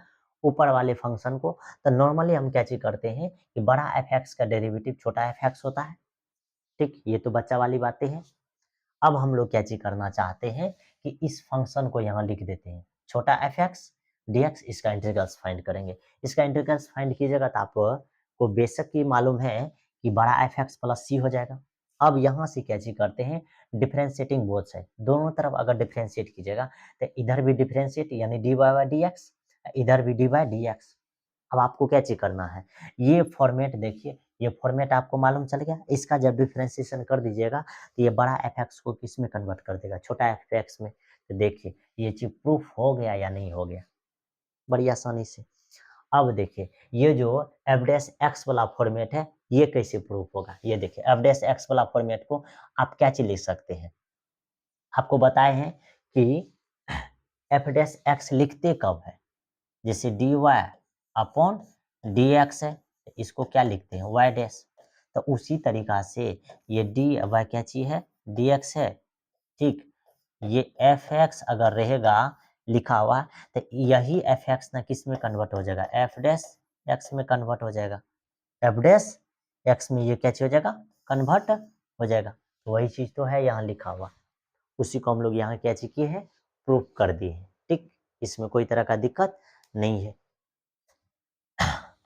ऊपर वाले फंक्शन को, तो नॉर्मली हम क्या चीज करते हैं कि बड़ा एफ एक्स का डेरिवेटिव छोटा एफ एक्स होता है। ठीक, ये तो बच्चा वाली बातें हैं। अब हम लोग क्या चीज करना चाहते हैं कि इस फंक्शन को यहाँ लिख देते हैं, छोटा एफ एक्स डी एक्स, इसका इंटीग्रल्स फाइंड करेंगे। इसका इंटीग्रल्स फाइंड कीजिएगा तो आपको बेशक ही मालूम है कि बड़ा एफ एक्स प्लस सी हो जाएगा। अब यहाँ से क्या चीज करते हैं, डिफ्रेंशिएटिंग बोथ साइड, दोनों तरफ अगर डिफ्रेंशिएट कीजिएगा तो इधर भी डिफ्रेंशिएट यानी d y by d x, इधर भी डी बाई डी एक्स। अब आपको क्या चीज करना है, ये फॉर्मेट देखिए, ये फॉर्मेट आपको मालूम चल गया। इसका जब डिफ्रेंशिएशन कर दीजिएगा तो ये बड़ा एफ एक्स को किस में कन्वर्ट कर देगा, छोटा एफ एक्स में। तो देखिए ये चीज प्रूफ हो गया या नहीं हो गया, बड़ी आसानी से। अब देखिए ये जो एफ डैश एक्स वाला फॉर्मेट है ये कैसे प्रूफ होगा, ये देखिए एफ डैश एक्स वाला फॉर्मेट को आप क्या चीज लिख सकते हैं, आपको बताए हैं कि एफ डैश एक्स लिखते कब है, जैसे d y upon d x है, इसको क्या लिखते हैं वाई डैश। तो उसी तरीका से ये डी वाई क्या चीज है, डी एक्स है, ठीक। ये एफ एक्स अगर रहेगा लिखा हुआ तो यही एफ एक्स ना किस में कन्वर्ट हो जाएगा, एफ डैश एक्स में कन्वर्ट हो जाएगा, एफ डैश एक्स में ये क्या चीज हो जाएगा, कन्वर्ट हो जाएगा। तो वही चीज तो है यहाँ लिखा हुआ, उसी को हम लोग यहाँ क्या चीज किए हैं, प्रूफ कर दिए हैं, ठीक। इसमें कोई तरह का दिक्कत नहीं है।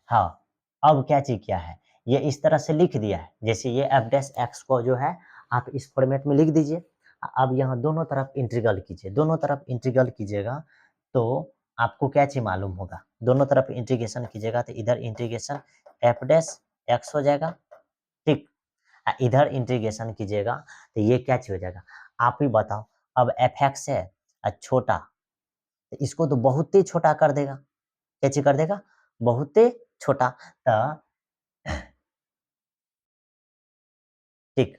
हाँ, अब क्या चीज क्या है, ये इस तरह से लिख दिया है, जैसे ये एफ डैश एक्स को जो है आप इस फॉर्मेट में लिख दीजिए। अब यहाँ दोनों तरफ इंटीग्रल कीजिए, दोनों तरफ इंटीग्रल कीजिएगा तो आपको क्या चीज मालूम होगा, दोनों तरफ इंटीग्रेशन कीजिएगा तो इधर इंटीग्रेशन एफ डैश एक्स हो जाएगा, ठीक। इधर इंटीग्रेशन कीजिएगा तो ये क्या चीज हो जाएगा, आप ही बताओ। अब एफ एक्स है छोटा, तो इसको तो बहुत ही छोटा कर देगा, क्या चीज कर देगा, बहुत ही छोटा। तो ठीक,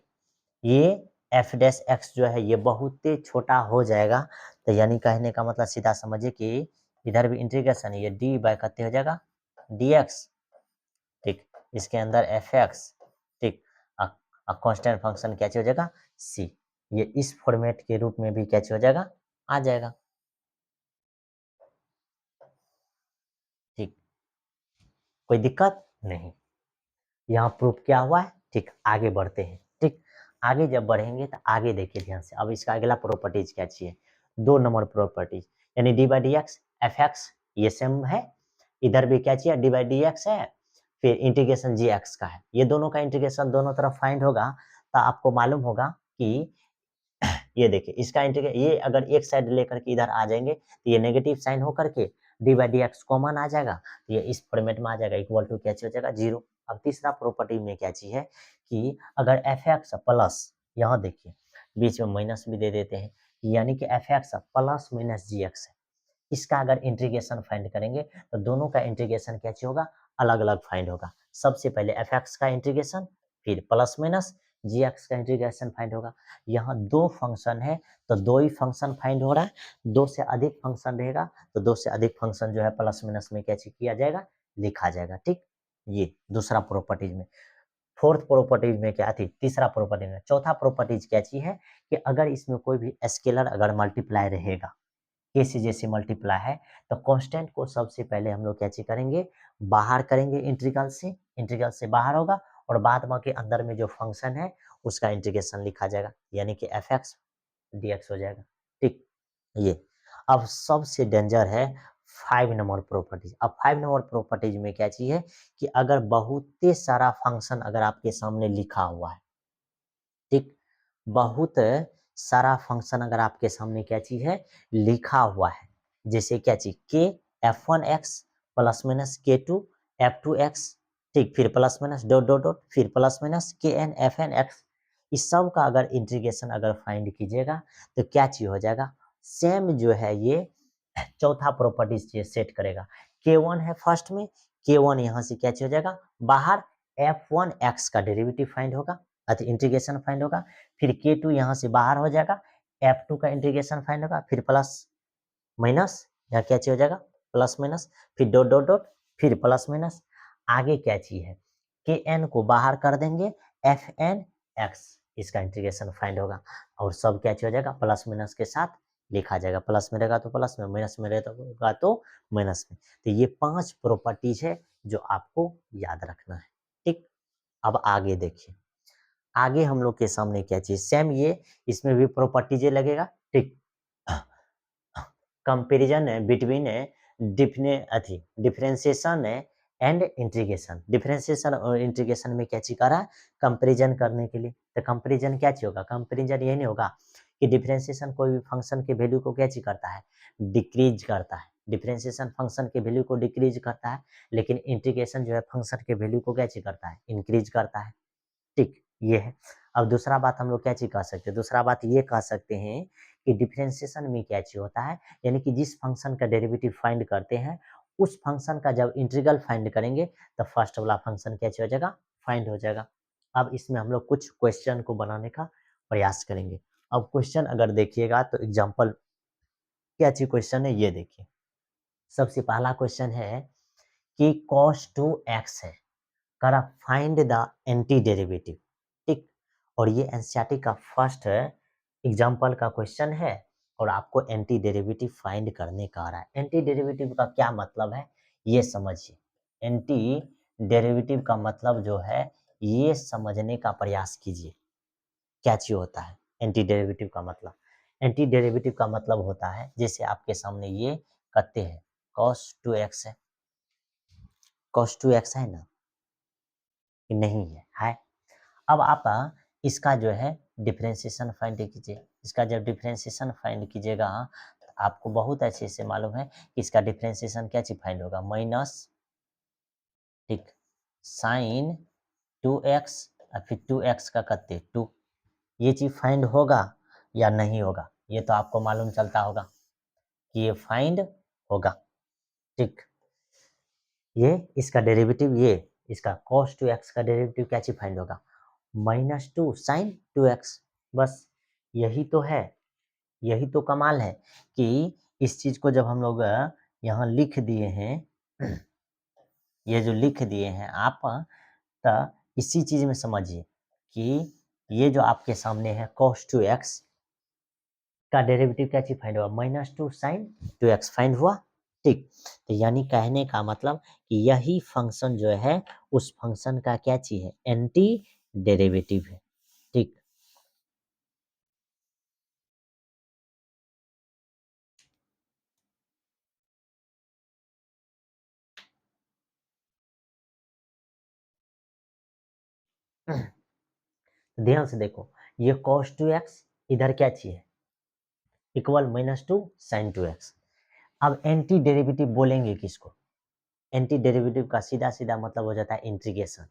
ये एफ डैश एक्स जो है ये बहुत ही छोटा हो जाएगा। तो यानी कहने का मतलब सीधा समझिए कि इधर भी इंटीग्रेशन ये डी बाय कितने हो जाएगा, डी एक्स, ठीक। इसके अंदर एफ एक्स, ठीक। कांस्टेंट फंक्शन क्या हो जाएगा, सी। ये इस फॉर्मेट के रूप में भी क्या हो जाएगा, आ जाएगा, ठीक। कोई दिक्कत नहीं, यहाँ प्रूफ क्या हुआ है, ठीक। आगे बढ़ते हैं, ठीक। आगे जब बढ़ेंगे तो आगे देखिए ध्यान से। अब इसका अगला प्रॉपर्टीज क्या चाहिए, 2 नंबर प्रॉपर्टीज, यानी D by d x F x ये सेम है, इधर भी क्या चाहिए, डी बाई डी एक्स है, फिर इंटीग्रेशन जी एक्स का है, ये दोनों का इंटीग्रेशन दोनों तरफ फाइंड होगा। तो आपको मालूम होगा कि ये देखिए इसका इंटीग्रेट, ये अगर एक साइड लेकर के इधर आ जाएंगे तो ये नेगेटिव साइन होकर के d by d x common आ जाएगा, तो ये इस फॉर्मेट में आ जाएगा, इक्वल टू क्या हो जाएगा, 0। अब तीसरा प्रॉपर्टी में क्या चीज है कि अगर एफ एक्स प्लस, यहाँ देखिए बीच में माइनस भी दे देते हैं, यानी कि एफ एक्स प्लस माइनस जी एक्स है, इसका अगर इंटीग्रेशन फाइंड करेंगे तो दोनों का इंटीग्रेशन क्या चीज होगा, अलग अलग फाइंड होगा। सबसे पहले एफ एक्स का इंटीग्रेशन, फिर प्लस माइनस जी एक्स का इंटीग्रेशन फाइंड होगा। यहाँ दो फंक्शन है तो दो ही फंक्शन फाइंड हो रहा है, दो से अधिक फंक्शन रहेगा तो दो से अधिक फंक्शन जो है प्लस माइनस में क्या चीज किया जाएगा, लिखा जाएगा, ठीक। ये दूसरा प्रॉपर्टीज में। फोर्थ प्रॉपर्टीज में क्या थी, तीसरा प्रॉपर्टी में। चौथा प्रॉपर्टीज क्या चीज है कि अगर इसमें कोई भी स्केलर अगर मल्टीप्लाई रहेगा, के से जैसे मल्टीप्लाई है, तो कांस्टेंट को सबसे पहले हम लोग क्या चीज करेंगे, बाहर करेंगे इंटीग्रल से, इंटीग्रल से बाहर होगा और बाद में के अंदर में जो फंक्शन है उसका इंटीग्रेशन लिखा जाएगा, यानी कि एफ एक्स डी एक्स हो जाएगा, ठीक। ये अब सबसे डेंजर है 5 नंबर प्रॉपर्टीज। अब 5 नंबर प्रॉपर्टीज में क्या चीज है कि अगर बहुत सारा फंक्शन अगर आपके सामने लिखा हुआ है, ठीक, बहुत सारा फंक्शन अगर आपके सामने क्या चीज है, लिखा हुआ है, जैसे क्या चीज के F one x plus minus के टू एफ टू एक्स, ठीक, फिर plus minus dot dot dot फिर प्लस माइनस के एन एफ एन एक्स, इस सब का अगर इंटीग्रेशन अगर फाइंड कीजिएगा तो क्या चीज हो जाएगा, सेम जो है ये चौथा प्रॉपर्टीज ये सेट करेगा। के वन है फर्स्ट में, के वन यहाँ से क्या चीज हो जाएगा, बाहर एफ वन एक्स का डेरिवेटिव फाइंड होगा, अति इंटीग्रेशन फाइंड होगा, फिर के टू यहाँ से बाहर हो जाएगा, एफ टू का इंटीग्रेशन फाइंड होगा, फिर प्लस माइनस, यहाँ क्या चीज हो जाएगा, प्लस माइनस, फिर डॉट डॉट डॉट फिर प्लस माइनस, आगे क्या चीज है, के एन को बाहर कर देंगे, एफ एन एक्स इसका इंटीग्रेशन फाइंड होगा, और सब क्या चीज हो जाएगा, प्लस माइनस के साथ लिखा जाएगा, प्लस में रहेगा तो प्लस में, माइनस में रहेगा तो माइनस में। तो ये 5 प्रॉपर्टीज है जो आपको याद रखना है, ठीक। अब आगे देखिए, आगे हम लोग के सामने क्या चीज सेम, ये इसमें भी प्रॉपर्टीज लगेगा, ठीक। कंपेरिजन बिटवीन डिफने अथी डिफरेंशिएशन एंड इंटीग्रेशन। डिफरेंशिएशन और इंटीग्रेशन में क्या चीज कर रहा है, कंपेरिजन करने के लिए। तो कंपेरिजन क्या चीज होगा, कंपेरिजन ये नहीं होगा कि डिफरेंशिएशन कोई भी फंक्शन के वैल्यू को क्या चीज करता है, डिक्रीज करता है। डिफरेंशिएशन फंक्शन के वैल्यू को डिक्रीज करता है, लेकिन इंटीग्रेशन जो है फंक्शन के वैल्यू को क्या चीज करता है, इंक्रीज करता है। ठीक, ये है। अब दूसरा बात हम लोग क्या चीज कह सकते हैं, दूसरा बात ये कह सकते हैं कि डिफरेंशिएशन में क्या चीज होता है, यानी कि जिस फंक्शन का डेरिवेटिव फाइंड करते हैं उस फंक्शन का जब इंटीग्रल फाइंड करेंगे तो फर्स्ट वाला फंक्शन क्या चीज हो जाएगा, फाइंड हो जाएगा। अब इसमें हम लोग कुछ क्वेश्चन को बनाने का प्रयास करेंगे। अब क्वेश्चन अगर देखिएगा तो एग्जाम्पल क्या चीज क्वेश्चन है, ये देखिए। सबसे पहला क्वेश्चन है कि cos 2x है, करा फाइंड द एंटी डेरिवेटिव। ठीक, और ये एनसीईआरटी का फर्स्ट एग्जाम्पल का क्वेश्चन है और आपको एंटी डेरिवेटिव फाइंड करने का आ रहा है। एंटी डेरिवेटिव का क्या मतलब है ये समझिए। एंटी डेरिवेटिव का मतलब जो है ये समझने का प्रयास कीजिए क्या चीज होता है एंटी डेरिवेटिव का मतलब। एंटी डेरिवेटिव का मतलब होता है जैसे आपके सामने ये कहते हैं cos 2x है, cos 2x है ना, कि नहीं है, है। अब आप इसका जो है डिफरेंशिएशन फाइंड कीजिए। इसका जब डिफरेंशिएशन फाइंड कीजिएगा तो आपको बहुत अच्छे से मालूम है कि इसका डिफरेंशिएशन क्या चीज फाइंड होगा, माइनस, ठीक, साइन 2x और फिर 2x का करते 2, ये चीज फाइंड होगा या नहीं होगा, ये तो आपको मालूम चलता होगा कि ये फाइंड होगा। ठीक, ये इसका डेरिवेटिव, ये इसका cos 2x का डेरिवेटिव क्या चीज फाइंड होगा, -2 sin 2x। बस यही तो है, यही तो कमाल है कि इस चीज को जब हम लोग यहाँ लिख दिए हैं ये जो लिख दिए हैं आप, तो इसी चीज में समझिए कि ये जो आपके सामने है cos 2x का डेरिवेटिव क्या चीज फाइंड हुआ, -2 sin 2x फाइंड हुआ। ठीक, तो यानी कहने का मतलब कि यही फंक्शन जो है उस फंक्शन का क्या चीज है, एंटी डेरिवेटिव है। ठीक, ध्यान से देखो, ये cos 2x इधर क्या चीज है, इक्वल -2 sin 2x। अब एंटी डेरिवेटिव बोलेंगे किसको, एंटी डेरिवेटिव का सीधा सीधा मतलब हो जाता है इंटीग्रेशन।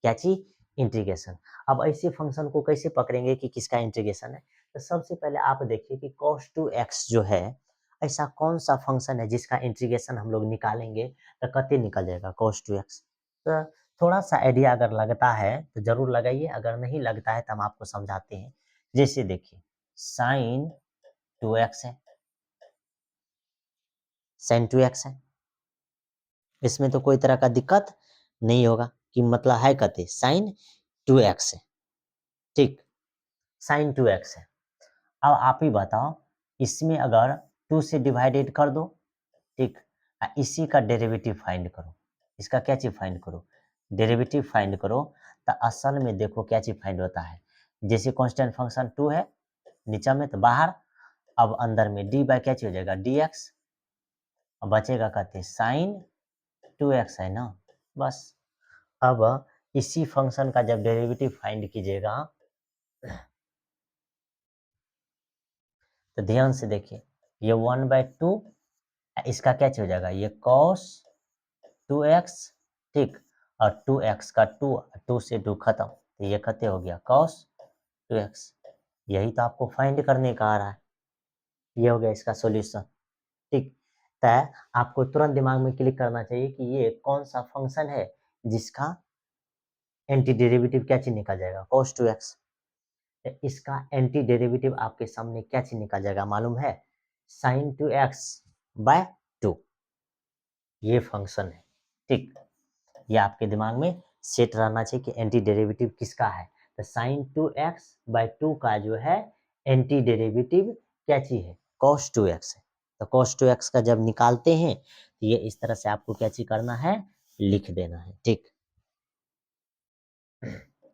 क्या चीज, इंटीग्रेशन। अब ऐसे फंक्शन को कैसे पकड़ेंगे कि किसका इंटीग्रेशन है, तो सबसे पहले आप देखिए कि cos 2x जो है ऐसा कौन सा फंक्शन है जिसका इंटीग्रेशन हम लोग निकालेंगे तो कते निकल जाएगा cos 2x। तो थोड़ा सा आइडिया अगर लगता है तो जरूर लगाइए, अगर नहीं लगता है तो हम आपको समझाते हैं। जैसे देखिए साइन 2x है, साइन 2x है, इसमें तो कोई तरह का दिक्कत नहीं होगा कि मतलब है कते साइन 2x है। ठीक, साइन 2x है। अब आप ही बताओ, इसमें अगर 2 से डिवाइडेड कर दो, ठीक, इसी का डेरिवेटिव फाइंड करो, इसका क्या चीज फाइंड करो, डेरिवेटिव फाइंड करो। तो असल में देखो क्या चीज फाइंड होता है, जैसे कांस्टेंट फंक्शन 2 है नीचे में तो बाहर, अब अंदर में डी बाय क्या चीज हो जाएगा dx, अब बचेगा कहते साइन 2x है ना। बस अब इसी फंक्शन का जब डेरिवेटिव फाइंड कीजिएगा तो ध्यान से देखिए, ये 1/2 इसका क्या हो जाएगा, ये cos 2x, ठीक, और 2x का 2, 2 से 2 खत्म तो ये खत्म हो गया cos 2x। यही तो आपको फाइंड करने का आ रहा है, ये हो गया इसका सॉल्यूशन। ठीक, तो आपको तुरंत दिमाग में क्लिक करना चाहिए कि ये कौन सा फंक्शन है जिसका एंटी डेरिवेटिव क्या चीज निकल जाएगा, cos 2x। इसका एंटी डेरिवेटिव आपके सामने क्या चीज निकल जाएगा मालूम है, sin 2x बाय 2, ये फंक्शन है। ठीक, ये आपके दिमाग में सेट रहना चाहिए कि एंटी डेरिवेटिव किसका है। तो sin 2x बाय 2 का जो है एंटी डेरिवेटिव क्या चीज है, cos 2x है। तो cos 2x का जब निकालते हैं तो ये इस तरह से आपको क्या चीज करना है, लिख देना है। ठीक,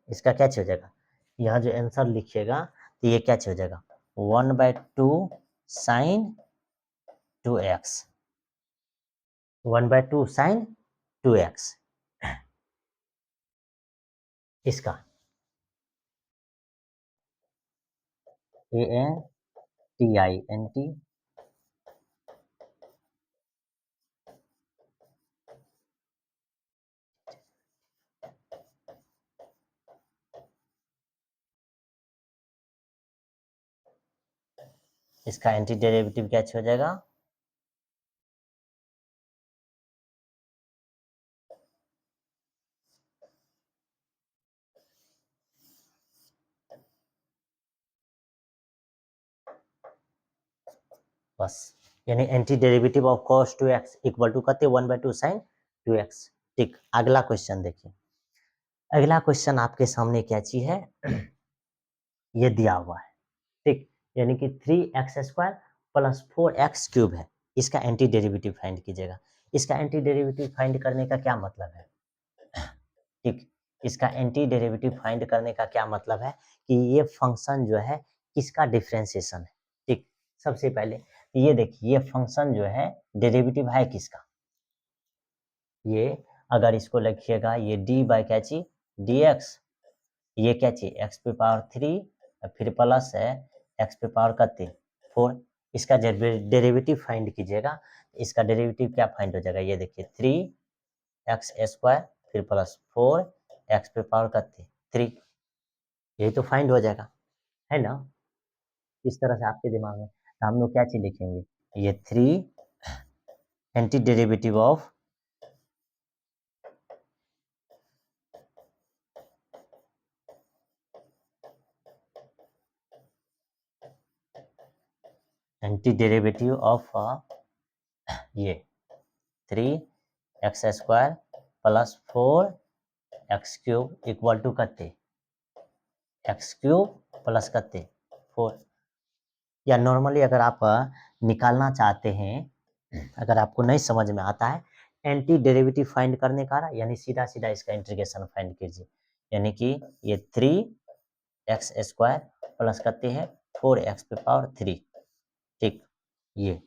इसका क्या चीज हो जाएगा, यहाँ जो आंसर लिखिएगा तो ये क्या चीज हो जाएगा, 1/2 sin 2x, 1/2 sin 2x इसका ANTINT इसका एंटी डेरिवेटिव क्या हो जाएगा, बस, यानी anti derivative of cos 2x equal to कहते 1/2 sin 2x। ठीक, अगला क्वेश्चन देखिए। अगला क्वेश्चन आपके सामने क्या चीज है, ये दिया हुआ है। ठीक, यानी कि 3x² प्लस 4x क्यूब है, इसका एंटी डेरिवेटिव फाइंड कीजिएगा। इसका एंटी डेरिवेटिव फाइंड करने का क्या मतलब है, ठीक, इसका एंटी डेरिवेटिव फाइंड करने का क्या मतलब है कि ये फंक्शन जो है किसका डिफरेंशिएशन है। ठीक, सबसे पहले ये देखिए, ये फंक्शन जो है डेरिवेटिव है किसका, ये अगर इसको लिखिएगा, ये डी बाई क्या चीज डी एक्स, ये क्या चीज एक्स पे पावर 3 फिर प्लस है एक्स पे पावर कितने 4, इसका डेरिवेटिव फाइंड कीजिएगा। इसका डेरिवेटिव क्या फाइंड हो जाएगा, ये देखिए 3x² फिर प्लस 4x पे पावर कितने 3, यही तो फाइंड हो जाएगा, है ना। इस तरह से आपके दिमाग में, तो हम लोग क्या चीज लिखेंगे, ये 3 anti derivative of anti derivative of ये 3x² plus 4x³ equal to कितने x³ प्लस कितने 4, या नॉर्मली अगर आप निकालना चाहते हैं, अगर आपको नहीं समझ में आता है एंटी डेरिवेटिव फाइंड करने का, यानी सीधा सीधा इसका इंटीग्रेशन फाइंड कीजिए, यानी कि ये 3x² प्लस करते हैं 4x पे पावर 3। ठीक, ये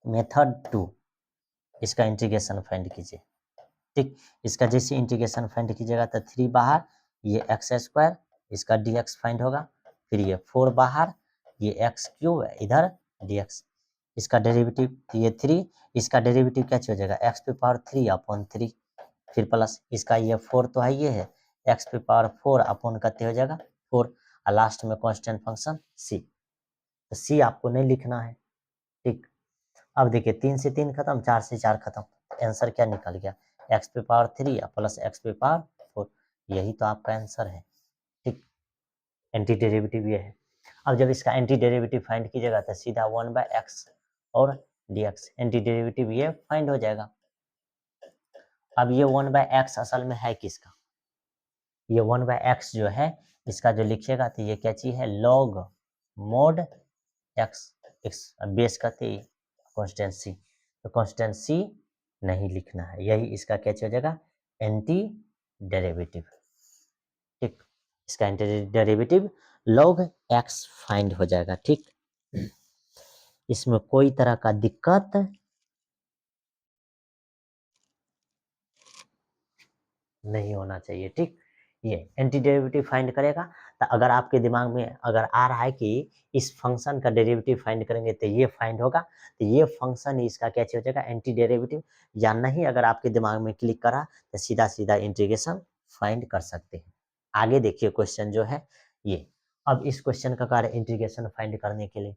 मेथड 2, इसका इंटीग्रेशन फाइंड कीजिए। ठीक, इसका जैसे इंटीग्रेशन फाइंड कीजिएगा तो 3 बाहर, ये x², इसका dx फाइंड होगा, फिर ये 4 बाहर, ये x³ इधर dx, इसका डेरिवेटिव ये 3, इसका डेरिवेटिव क्या हो जाएगा x पे पावर 3 अपॉन 3, फिर प्लस इसका ये 4 तो है, ये है x पे पावर 4 अपॉन कितने हो जाएगा 4, और लास्ट में कांस्टेंट फंक्शन c, तो c आपको नहीं लिखना है। ठीक, अब देखिए 3 से 3 खत्म, 4 से 4 खत्म, आंसर क्या निकल गया x पे पावर 3 प्लस x पे पावर 4, यही तो आपका आंसर है। ठीक, एंटी डेरिवेटिव ये है। अब जब इसका एंटी डेरिवेटिव फाइंड कीजिएगा तो सीधा 1/x और dx एंटी डेरिवेटिव ये फाइंड हो जाएगा। अब ये 1/x असल में है किसका, ये 1/x जो है इसका जो लिखिएगा तो ये क्या चीज है log mode x, x base कहते कॉन्स्टेंसी, तो कॉन्स्टेंसी नहीं लिखना है, यही इसका क्या हो जाएगा एंटी डेरिवेटिव। ठीक, इसका anti derivative log x find हो जाएगा। ठीक, इसमें कोई तरह का दिक्कत नहीं होना चाहिए। ठीक, ये एंटी डेरिवेटिव फाइंड करेगा, तो अगर आपके दिमाग में अगर आ रहा है कि इस फंक्शन का डेरिवेटिव फाइंड करेंगे तो ये फाइंड होगा, तो ये फंक्शन इसका क्या हो जाएगा एंटी डेरिवेटिव, या नहीं अगर आपके दिमाग में क्लिक करा तो सीधा सीधा इंटीग्रेशन फाइंड कर सकते हैं। आगे देखिए क्वेश्चन जो है ये, अब इस क्वेश्चन का कार्य इंटीग्रेशन फाइंड करने के लिए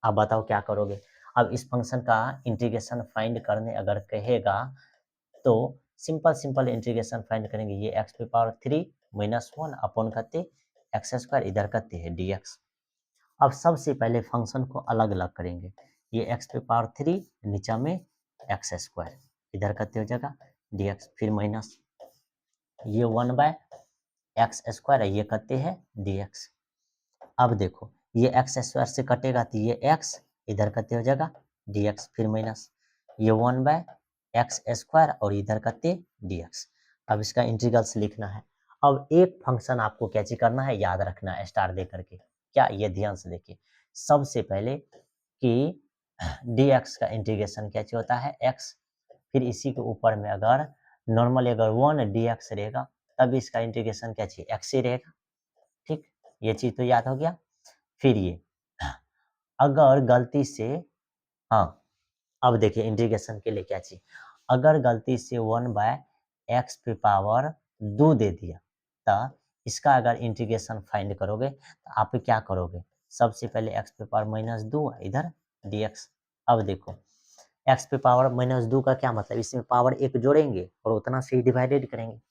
आप बताओ क्या करोगे। अब इस फंक्शन का इंटीग्रेशन फाइंड करने अगर कहेगा तो सिंपल सिंपल इंटीग्रेशन फाइंड करेंगे, ये x पे पावर 3 माइनस 1 अपॉन करते x² इधर करते हैं dx। अब सबसे पहले फंक्शन को अलग अलग करेंगे, ये x पे पावर 3 नीचा में x² इधर करते हो जाएगा dx, फिर माइनस ये 1/x² ये करते हैं dx। अब देखो ये x² से कटेगा तो ये x इधर करते हो जाएगा dx, फिर माइनस ये 1/x² और इधर करते dx। अब इसका इंटीग्रल्स लिखना है। अब एक फंक्शन आपको क्या चीज करना है याद रखना है स्टार दे करके, क्या ये ध्यान से देखिए, सबसे पहले कि dx का इंटीग्रेशन क्या चीज होता है x फिर इसी के ऊपर में अगर नॉर्मली अगर 1 dx रहेगा तब इसका इंटीग्रेशन क्या चाहिए x ही रहेगा। ठीक, ये चीज तो याद हो गया। फिर ये अगर गलती से, हाँ अब देखिए इंटीग्रेशन के लिए क्या चाहिए, अगर गलती से 1/x पे पावर 2 दे दिया तो इसका अगर इंटीग्रेशन फाइंड करोगे तो आप क्या करोगे, सबसे पहले x पे पावर -2 इधर dx। अब देखो x पे पावर -2 का क्या मतलब, इसमें पावर 1 जोड़ेंगे और उतना से ही डिवाइडेड करेंगे,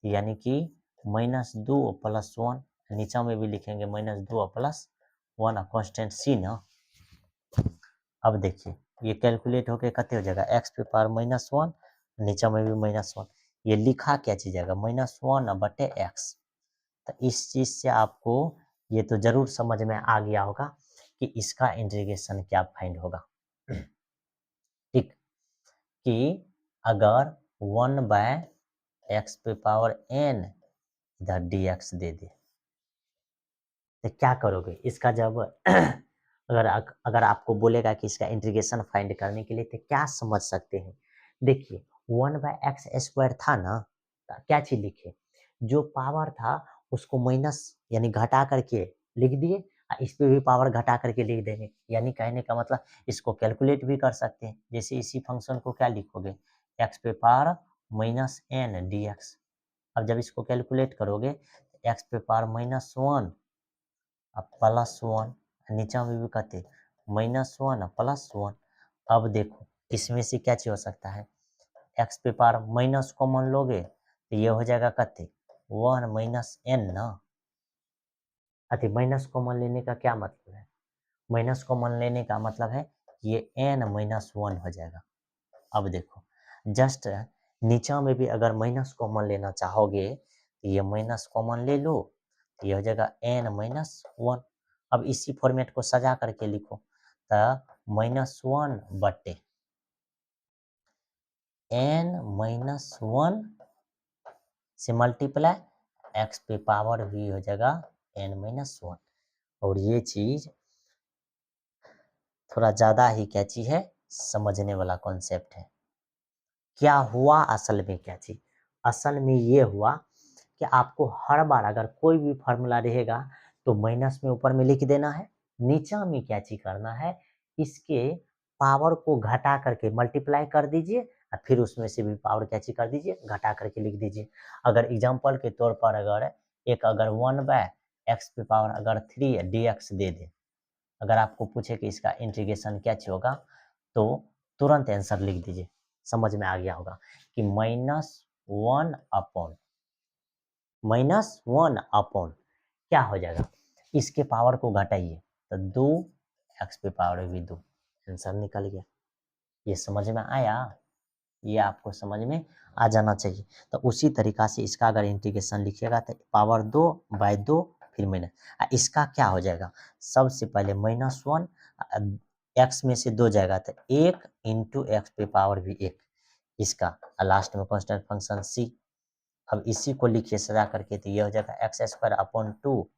यानी कि -2 + 1, नीचा में भी लिखेंगे -2 + 1 कांस्टेंट c ना। अब देखिए ये कैलकुलेट होके कितने हो जाएगा, x पे पावर -1, नीचा में भी -1, ये लिखा क्या चीज जाएगा -1/x। तो इस चीज से आपको ये तो जरूर समझ में आ गया होगा कि इसका इंटीग्रेशन क्या फाइंड होगा। ठीक, कि अगर 1/x पे पावर n इधर dx दे दे तो क्या करोगे इसका, जब अगर आपको बोलेगा कि इसका इंटीग्रेशन फाइंड करने के लिए तो क्या समझ सकते हैं। देखिए 1/x² था ना, तो क्या चीज लिखे, जो पावर था उसको माइनस यानी घटा करके लिख दिए, इस पे भी पावर घटा करके लिख देंगे, यानी कहने का मतलब इसको कैलकुलेट भी कर सकते हैं। जैसे इसी फंक्शन को क्या लिखोगे, x पे पावर -n dx। अब जब इसको कैलकुलेट करोगे x पे पावर -1 अब +1, नीचा में भी कहते -1 +1। अब देखो इसमें से क्या चीज हो सकता है, x पे पावर माइनस कॉमन लोगे तो ये हो जाएगा कते 1 - n ना। अति माइनस कॉमन लेने का क्या मतलब है, माइनस कॉमन लेने का मतलब है ये n-1 हो जाएगा। अब देखो जस्ट नीचा में भी अगर माइनस कॉमन लेना चाहोगे तो ये माइनस कॉमन ले लो, तो ये हो जाएगा n-1। अब इसी फॉर्मेट को सजा करके लिखो तो -1/n -1 से मल्टीप्लाई x पे पावर भी हो जाएगा n-1। और ये चीज थोड़ा ज्यादा ही क्या चीज है, समझने वाला कॉन्सेप्ट है। क्या हुआ असल में, क्या चीज असल में ये हुआ कि आपको हर बार अगर कोई भी फार्मूला रहेगा तो माइनस में ऊपर में लिख देना है, नीचा में क्या चीज करना है, इसके पावर को घटा करके मल्टीप्लाई कर दीजिए और फिर उसमें से भी पावर क्या चीज कर दीजिए, घटा करके लिख दीजिए। अगर एग्जांपल के तौर पर अगर एक अगर 1/x पे पावर अगर 3 dx दे दे, अगर आपको पूछे कि इसका इंटीग्रेशन क्या चीज होगा तो तुरंत आंसर लिख दीजिए, समझ में आ गया होगा कि -1/- क्या हो जाएगा, इसके पावर को घटाइए तो 2 x पे पावर भी 2, आंसर निकल गया। ये समझ में आया, ये आपको समझ में आ जाना चाहिए। तो उसी तरीका से इसका अगर इंटीग्रेशन लिखिएगा तो पावर 2/2 फिर माइनस, इसका क्या हो जाएगा, सबसे पहले -1 x में से 2 जाएगा तो 1 × x पे पावर भी 1, इसका लास्ट में कांस्टेंट फंक्शन c। अब इसी को लिखिए सजा करके तो ये हो जाएगा x² 2,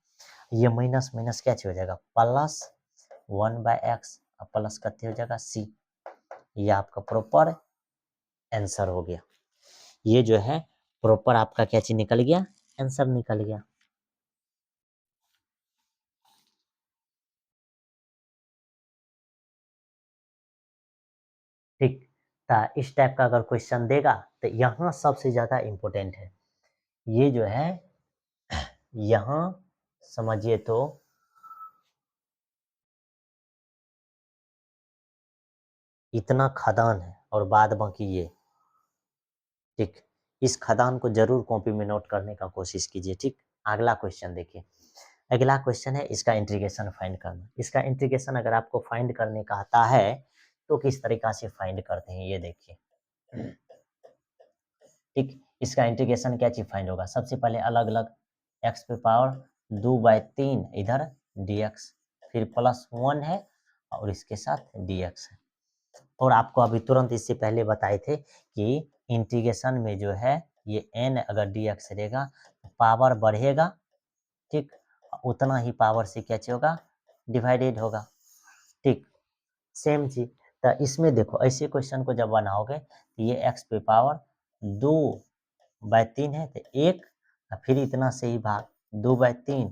ये माइनस माइनस क्या हो जाएगा +1/x प्लस कितने हो जाएगा c। ये आपका प्रॉपर आंसर हो गया, ये जो है प्रॉपर आपका क्या चीज निकल गया, आंसर निकल गया। ठीक, तो इस टाइप का अगर क्वेश्चन देगा तो यहाँ सबसे ज्यादा इम्पोर्टेंट है ये जो है, यहाँ समझिए तो इतना खदान है और बाद बाकी ये। ठीक, इस खदान को जरूर कॉपी में नोट करने का कोशिश कीजिए। ठीक, अगला क्वेश्चन देखिए, अगला क्वेश्चन है इसका इंटीग्रेशन फाइंड करना। इसका इंटीग्रेशन अगर आपको फाइंड करने का आता है तो किस तरीका से फाइंड करते हैं ये देखिए। ठीक, इसका इंटीग्रेशन क्या चीज फाइंड होगा, सबसे पहले अलग अलग x पे पावर 2/3 इधर dx, फिर +1 है और इसके साथ dx है। और आपको अभी तुरंत इससे पहले बताए थे कि इंटीग्रेशन में जो है ये n अगर dx रहेगा तो पावर बढ़ेगा, ठीक, उतना ही पावर से क्या चीज होगा, डिवाइडेड होगा। ठीक, सेम चीज, तो इसमें देखो ऐसे क्वेश्चन को जब बनाओगे तो ये x पे पावर 2/3 है तो 1 फिर इतना से ही भाग 2/3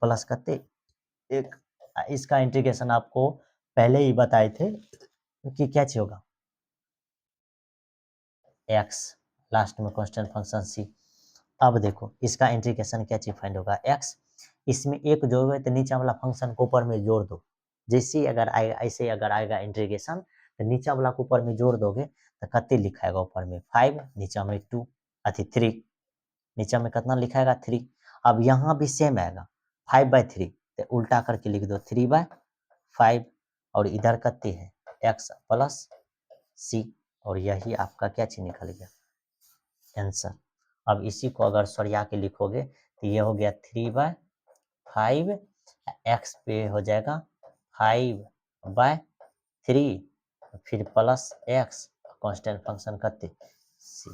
प्लस करते 1। इसका इंटीग्रेशन आपको पहले ही बताए थे कि क्या चाहिए होगा x लास्ट में कांस्टेंट फंक्शन c। अब देखो इसका इंटीग्रेशन क्या चीज फाइंड होगा x, इसमें एक जोड़ोगे तो नीचे वाला फंक्शन को ऊपर में जोड़ दो। जैसे ही अगर आएगा ऐसे ही अगर आएगा इंटीग्रेशन तो नीचे वाला को ऊपर में जोड़ दोगे तो कितने लिखाएगा ऊपर में 5 नीचे में 2 अथी 3 नीचे में कितना लिखाएगा 3। अब यहाँ भी सेम आएगा 5/3 तो उल्टा करके लिख दो 3/5 और इधर कितने है x प्लस c और यही आपका क्या चीज निकल गया आंसर। अब इसी को अगर सरिया के लिखोगे तो ये हो गया 3/5 x पे हो जाएगा 5/3 फिर प्लस x कांस्टेंट फंक्शन करते c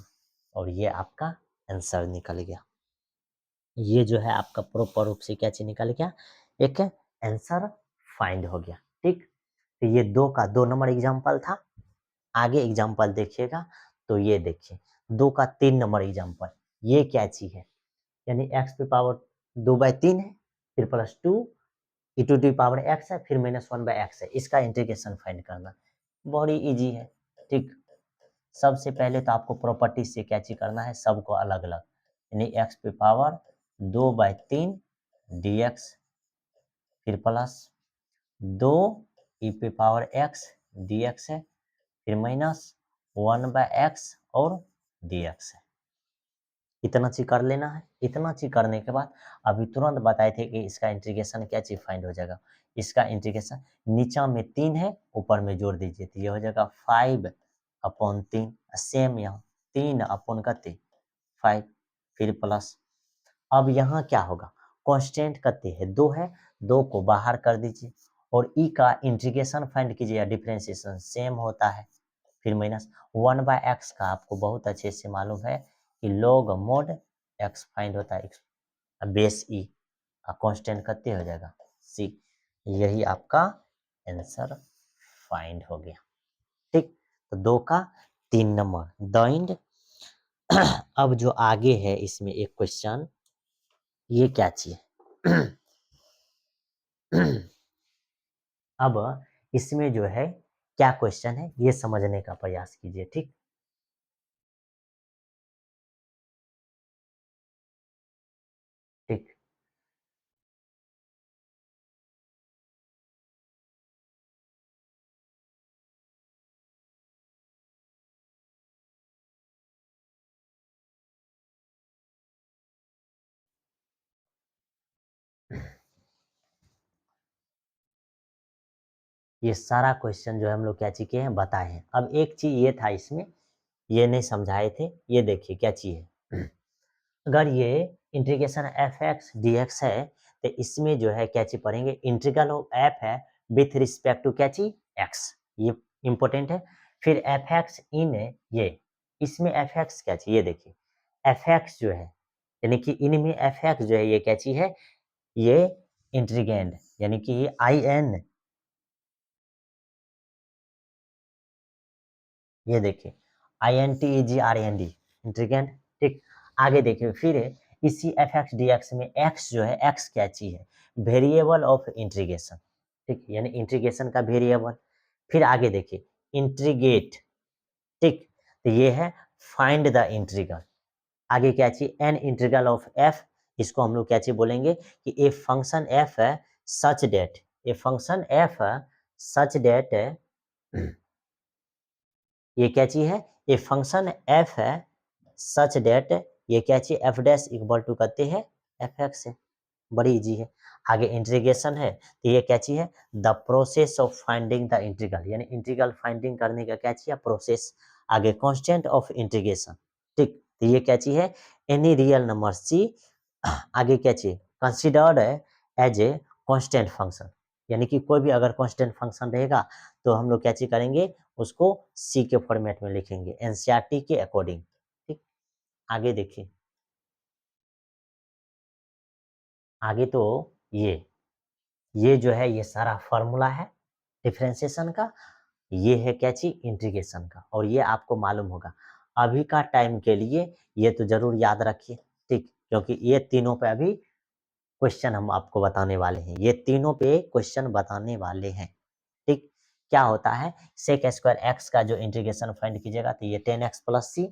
और ये आपका आंसर निकल गया। ये जो है आपका प्रॉपर रूप से क्या चीज निकल गया एक आंसर फाइंड हो गया। ठीक, तो ये 2 नंबर एग्जाम्पल था। आगे एग्जाम्पल देखिएगा तो ये देखिए 2 का 3 नंबर एग्जाम्पल। ये क्या चीज है यानी x पे पावर 2/3 है फिर plus 2 e to the power x है फिर -1/x है। इसका इंटीग्रेशन फाइंड करना बड़ी इजी है। ठीक, सबसे पहले तो आपको प्रॉपर्टी से क्या चीज करना है सबको अलग अलग यानी x पे पावर 2/3 dx फिर प्लस 2 e पे पावर x dx है फिर -1/x और dx है। इतना चीज कर लेना है। इतना चीज करने के बाद अभी तुरंत बताए थे कि इसका इंटीग्रेशन क्या चीज फाइंड हो जाएगा। इसका इंटीग्रेशन नीचा में 3 है ऊपर में जोड़ दीजिए तो ये हो जाएगा 5/3 सेम यहाँ 3/5 फिर प्लस। अब यहाँ क्या होगा कांस्टेंट कितने है 2 है 2 को बाहर कर दीजिए और ई का इंटीग्रेशन फाइंड कीजिए या डिफरेंशिएशन सेम होता है फिर -1/x का आपको बहुत अच्छे से मालूम है कि log mod x फाइंड होता है बेस ई कांस्टेंट कितने हो जाएगा c। यही आपका आंसर फाइंड हो गया। ठीक, तो 2 का 3 नंबर द एंड। अब जो आगे है इसमें एक क्वेश्चन ये क्या चीज है अब इसमें जो है क्या क्वेश्चन है ये समझने का प्रयास कीजिए। ठीक, ठीक, ये सारा क्वेश्चन जो है हम लोग क्या चीज के हैं बताए हैं। अब एक चीज ये था इसमें ये नहीं समझाए थे ये देखिए क्या चीज है अगर ये integration F x d x है तो इसमें जो है क्या चीज पढ़ेंगे इंटीग्रल ऑफ एफ है विथ रिस्पेक्ट टू क्या चीज एक्स ये इंपॉर्टेंट है। फिर एफ एक्स इन ये इसमें एफ एक्स क्या चीज ये देखिए एफ एक्स जो है यानी कि इनमें एफ एक्स जो है ये क्या चीज है ये इंटीग्रेंड यानी कि ये आई एन ये देखिए I N T E G R N D integrand. ठीक, आगे देखिए फिर इसी एफ एक्स डी एक्स में एक्स जो है एक्स क्या चीज है वेरिएबल ऑफ इंटीग्रेशन। ठीक, यानी इंटीग्रेशन का वेरिएबल। फिर आगे देखिए इंटीग्रेट। ठीक, तो ये है फाइंड द इंटीग्रल। आगे क्या चाहिए एन इंटीग्रल ऑफ एफ इसको हम लोग क्या चाहिए बोलेंगे कि ए फंक्शन एफ है such that a function f such that ये क्या चीज है ये फंक्शन एफ है सच डेट ये क्या चीज एफ डैश इक्वल टू करते हैं एफ एक्स है। बड़ी इजी है। आगे इंटीग्रेशन है तो ये क्या चीज है the process of finding the integral यानी इंटीग्रल फाइंडिंग करने का क्या चीज है प्रोसेस। आगे कांस्टेंट ऑफ इंटीग्रेशन। ठीक, तो ये क्या चीज है एनी रियल नंबर सी आगे क्या चीज considered as a constant function यानी कि कोई भी अगर कांस्टेंट फंक्शन रहेगा तो हम लोग क्या चीज करेंगे उसको सी के फॉर्मेट में लिखेंगे एनसीईआरटी के अकॉर्डिंग। ठीक, आगे देखिए आगे तो ये जो है ये सारा फॉर्मूला है डिफरेंशिएशन का। ये है क्या चीज, इंटीग्रेशन का, और ये आपको मालूम होगा। अभी का टाइम के लिए ये तो जरूर याद रखिए, ठीक, क्योंकि ये तीनों पे अभी क्वेश्चन हम आपको बताने वाले हैं, ये तीनों पे क्वेश्चन बताने वाले हैं, ठीक। क्या होता है, सेक स्क्वायर एक्स का जो इंटीग्रेशन फाइंड कीजिएगा तो ये 10x प्लस सी,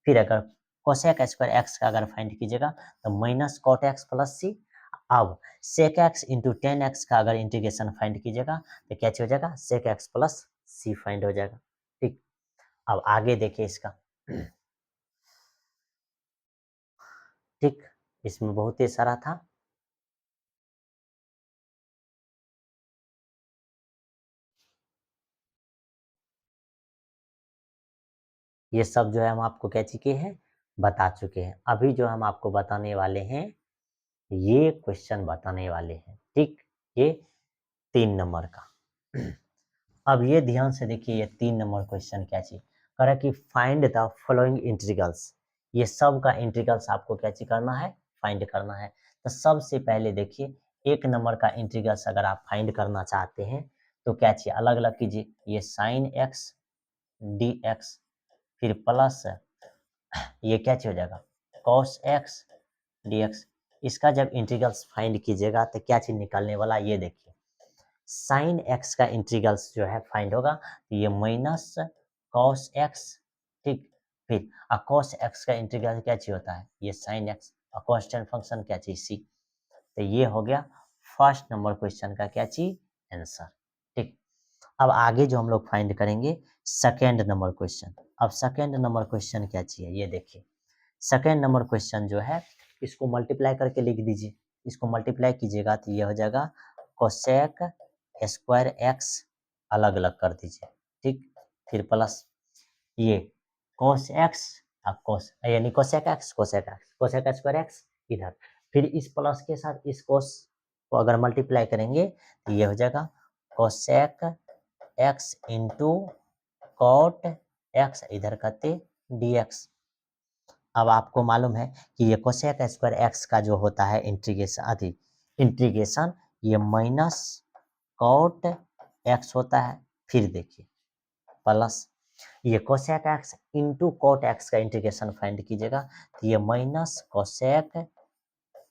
फिर अगर कोसेक स्क्वायर एक्स का अगर फाइंड कीजिएगा तो माइनस कॉट एक्स प्लस सी। अब सेक एक्स इंटू 10x का अगर इंटीग्रेशन फाइंड कीजिएगा तो क्या हो जाएगा, सेक एक्स प्लस सी फाइंड हो जाएगा, ठीक। अब आगे देखिए इसका, ठीक, इसमें बहुत ही सारा था। ये सब जो है हम आपको कह चुके हैं, बता चुके हैं। अभी जो हम आपको बताने वाले हैं, ये क्वेश्चन बताने वाले हैं, ठीक। ये 3 नंबर का। अब ये ध्यान से देखिए, ये 3 नंबर क्वेश्चन क्या चीज कह रहा है कि फाइंड द फॉलोइंग इंटीग्रल्स। ये सब का इंटीग्रल्स आपको क्या चीज करना है, फाइंड करना है। तो सबसे पहले देखिए, 1 नंबर का इंटीग्रल्स अगर आप फाइंड करना चाहते हैं तो क्या चाहिए, अलग अलग कीजिए, ये साइन एक्स डी एक्स, फिर प्लस ये क्या चीज हो जाएगा, कॉस एक्स डी एक्स। इसका जब इंटीग्रल्स फाइंड कीजिएगा तो क्या चीज निकलने वाला, ये देखिए, साइन एक्स का इंटीग्रल्स जो है फाइंड होगा तो ये माइनस कॉस एक्स, ठीक। फिर कॉस एक्स का इंटीग्रल क्या चीज होता है, ये साइन एक्स, कांस्टेंट फंक्शन क्या चीज सी। तो ये हो गया फर्स्ट नंबर क्वेश्चन का क्या चीज, आंसर, ठीक। अब आगे जो हम लोग फाइंड करेंगे सेकेंड नंबर क्वेश्चन। अब सेकेंड नंबर क्वेश्चन क्या चाहिए, ये देखिए, सेकेंड नंबर क्वेश्चन जो है, इसको मल्टीप्लाई करके लिख दीजिए। इसको मल्टीप्लाई कीजिएगा तो ये हो जाएगा कोसेक स्क्वायर एक्स, अलग अलग कर दीजिए, ठीक। फिर प्लस ये कोस एक्स, कोस यानी कोसेक स्क्वायर एक्स इधर, फिर इस प्लस के साथ इस कोस को अगर मल्टीप्लाई करेंगे तो ये हो जाएगा cosec x into cot x, इधर करते dx। अब आपको मालूम है कि ये कोसेक स्क्वायर एक्स का जो होता है इंटीग्रेशन, इंटीग्रेशन ये माइनस कॉट एक्स होता है। फिर देखिए प्लस ये cosec x into cot x का इंटीग्रेशन फाइंड कीजिएगा तो ये माइनस कोसेक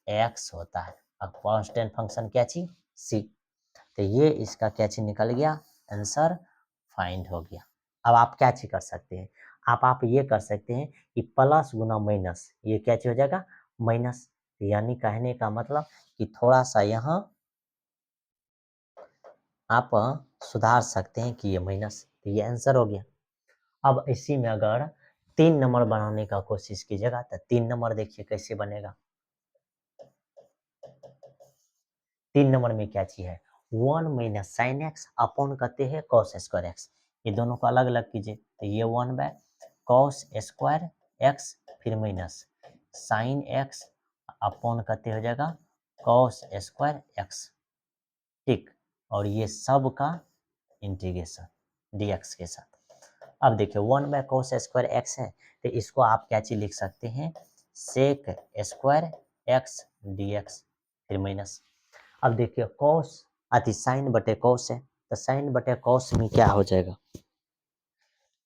एक्स होता है। अब कांस्टेंट फंक्शन क्या चीज, सी। तो ये इसका क्या चीज निकल गया, आंसर फाइंड हो गया। अब आप क्या चीज कर सकते हैं, आप ये कर सकते हैं कि प्लस गुना माइनस, ये क्या चीज हो जाएगा, माइनस। यानी कहने का मतलब कि थोड़ा सा यहाँ आप सुधार सकते हैं कि ये माइनस, तो ये आंसर हो गया। अब इसी में अगर 3 नंबर बनाने का कोशिश कीजिएगा तो 3 नंबर देखिए कैसे बनेगा। 3 नंबर में क्या चीज है, 1 - साइन एक्स अपॉन कहते हैं कॉस स्क्वायर एक्स। ये दोनों को अलग अलग कीजिए तो ये 1/कॉस स्क्वायर एक्स, फिर माइनस साइन एक्स अपॉन कहते हो जाएगा कॉस स्क्वायर एक्स, ठीक। और ये सब का इंटीग्रेशन dx के साथ। अब देखिए 1/cos स्क्वायर एक्स है तो इसको आप क्या चीज लिख सकते हैं, सेक स्क्वायर एक्स dx, फिर माइनस। अब देखिए cos अति साइन बटे cos है तो साइन बटे cos में क्या हो जाएगा,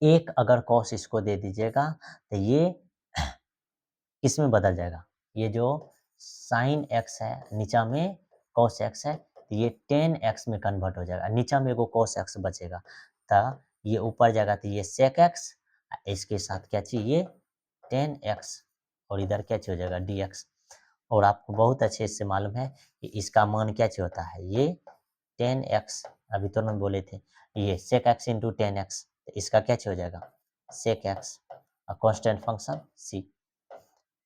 एक अगर cos इसको दे दीजिएगा तो ये किस में बदल जाएगा, ये जो साइन एक्स है नीचा में cos एक्स है तो ये 10x में कन्वर्ट हो जाएगा, नीचा में एगो cos एक्स बचेगा तो ये ऊपर जाएगा तो ये sec एक्स, इसके साथ क्या चाहिए 10x, और इधर क्या चाहिए हो जाएगा dx। और आपको बहुत अच्छे से मालूम है कि इसका मान क्या चाहिए होता है, ये 10x, अभी तो हम बोले थे ये sec x इंटू 10x, तो इसका क्या चाहिए हो जाएगा sec x, constant function c।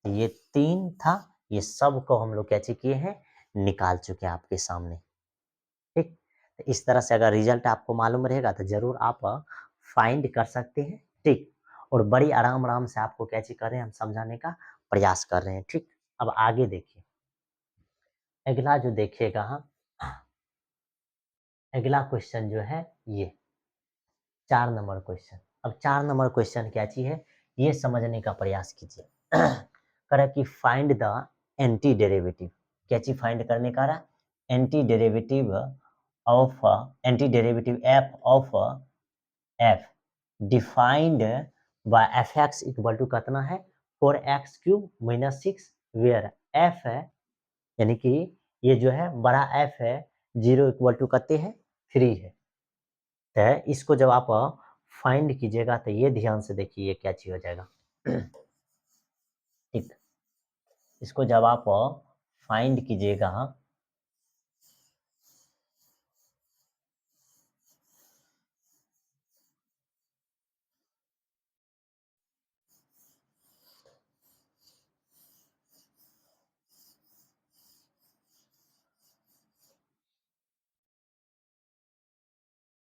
ये 3 था, ये सब को हम लोग क्या किए हैं, निकाल चुके हैं आपके सामने, ठीक। तो इस तरह से अगर रिजल्ट आपको मालूम रहेगा तो जरूर आप फाइंड कर सकते हैं, ठीक। और बड़ी आराम आराम से आपको क्या चीज कर रहे हैं, हम समझाने का प्रयास कर रहे हैं, ठीक। अब आगे देखिए, अगला जो देखिएगा हम, अगला क्वेश्चन जो है ये 4 नंबर क्वेश्चन। अब 4 नंबर क्वेश्चन क्या चीज है, ये समझने का प्रयास कीजिए। करे कि फाइंड द एंटी डेरिवेटिव, क्या चीज फाइंड करने का रहा, anti derivative of anti derivative f of f defined by f x equal to कितना है 4x³ माइनस 6 वेयर एफ है यानी कि ये जो है बड़ा एफ है 0 इक्वल टू कितने है 3 है। तो इसको जब आप फाइंड कीजिएगा तो ये ध्यान से देखिए ये क्या चीज हो जाएगा ठीक। इसको जब आप फाइंड कीजिएगा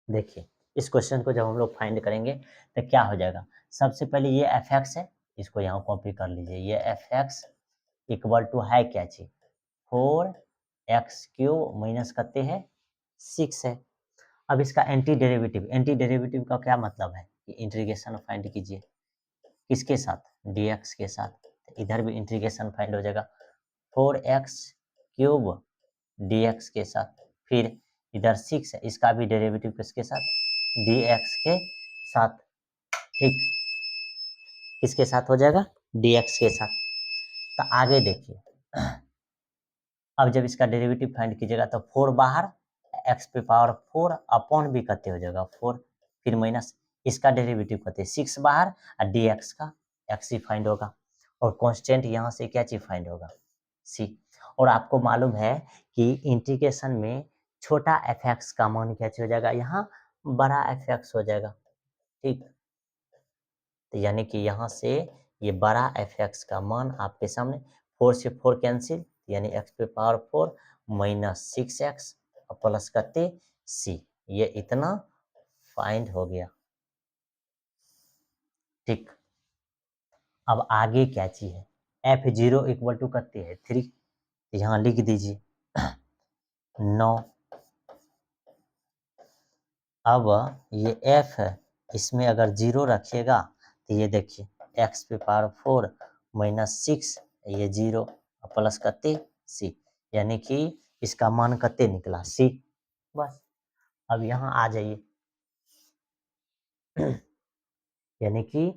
देखिए इस क्वेश्चन को जब हम लोग फाइंड करेंगे तो क्या हो जाएगा सबसे पहले ये एफ एक्स है इसको यहाँ कॉपी कर लीजिए ये एफ एक्स इक्वल टू है क्या चीज 4x³ माइनस करते हैं 6 है। अब इसका एंटी डेरिवेटिव का क्या मतलब है कि इंटीग्रेशन फाइंड कीजिए किसके साथ dx के साथ तो इधर भी इंटीग्रेशन फाइंड हो जाएगा 4x³ dx के साथ फिर इधर 6 है इसका भी डेरिवेटिव किसके साथ dx के साथ ठीक किसके साथ हो जाएगा dx के साथ। तो आगे देखिए अब जब इसका डेरिवेटिव फाइंड कीजिएगा तो 4 बाहर x पे पावर 4 अपॉन भी करते हो जाएगा 4 फिर माइनस इसका डेरिवेटिव करते 6 बाहर और dx का x ही फाइंड होगा और कांस्टेंट यहाँ से क्या चीज फाइंड होगा c। और आपको मालूम है कि इंटीग्रेशन में छोटा एफ एक्स का मान क्या चीज हो जाएगा यहाँ बड़ा एफ एक्स हो जाएगा ठीक। तो यानी कि यहाँ से ये बड़ा एफ एक्स का मान आपके सामने 4 से 4 कैंसिल यानी x पे पावर 4 माइनस 6x प्लस करते c ये इतना फाइंड हो गया ठीक। अब आगे क्या चीज है f0 इक्वल टू करते हैं 3 यहाँ लिख दीजिए 9। अब ये f है इसमें अगर 0 रखिएगा तो ये देखिए x पे पावर 4 माइनस 6 ये 0 प्लस करते c यानी कि इसका मान करते निकला c। बस अब यहाँ आ जाइए यानी कि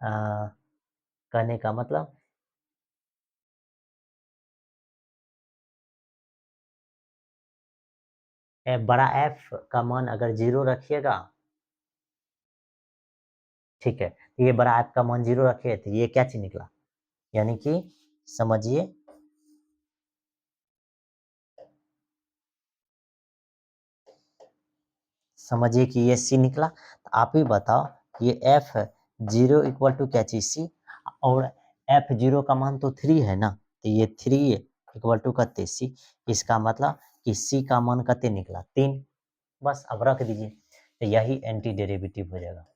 कहने का मतलब बड़ा एफ का मान अगर 0 रखिएगा ठीक है तो ये बड़ा एफ का मान 0 रखे तो ये क्या चीज निकला यानी कि समझिए समझिए कि ये सी निकला तो आप ही बताओ ये एफ 0 इक्वल टू क्या चीज सी और f0 का मान तो 3 है ना तो ये 3 इक्वल टू करते सी इसका मतलब कि सी का मान कते निकला 3। बस अब रख दीजिए तो यही एंटी डेरिवेटिव हो जाएगा।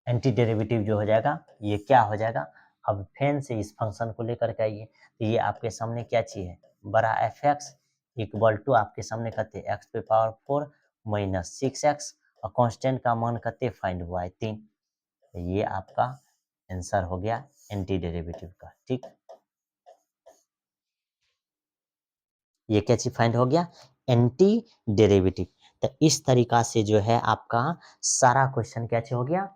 एंटी डेरिवेटिव जो हो जाएगा ये क्या हो जाएगा अब फैन से इस फंक्शन को लेकर के आइए तो ये आपके सामने क्या चीज है बड़ा एफ एक्स इक्वल टू आपके सामने कहते एक्स पे पावर 4 माइनस 6x और कांस्टेंट का मान कहते फाइंड हुआ है 3 तो ये आपका आंसर हो गया एंटी डेरिवेटिव का ठीक। ये क्या चीज फाइंड हो गया एंटी डेरिवेटिव। तो इस तरीका से जो है आपका सारा क्वेश्चन क्या चीज हो गया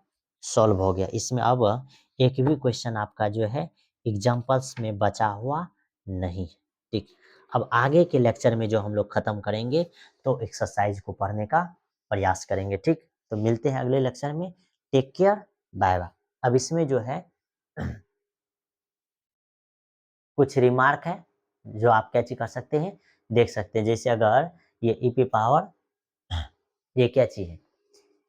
सॉल्व हो गया। इसमें अब एक भी क्वेश्चन आपका जो है एग्जाम्पल्स में बचा हुआ नहीं ठीक। अब आगे के लेक्चर में जो हम लोग खत्म करेंगे तो एक्सरसाइज को पढ़ने का प्रयास करेंगे ठीक। तो मिलते हैं अगले लेक्चर में टेक केयर बाय बाय। अब इसमें जो है कुछ रिमार्क है जो आप कैच कर सकते हैं देख सकते हैं जैसे अगर ये ई पी पावर ये क्या चीज है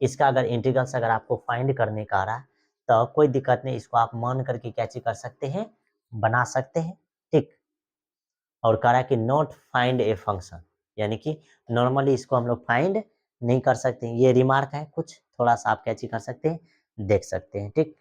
इसका अगर इंटीग्रल्स अगर आपको फाइंड करने का आ रहा है तो कोई दिक्कत नहीं इसको आप मान करके क्या चीज कर सकते हैं बना सकते हैं ठीक। और कह रहा है कि नॉट फाइंड ए फंक्शन यानी कि नॉर्मली इसको हम लोग फाइंड नहीं कर सकते ये रिमार्क है कुछ थोड़ा सा आप क्या चीज कर सकते हैं देख सकते हैं ठीक।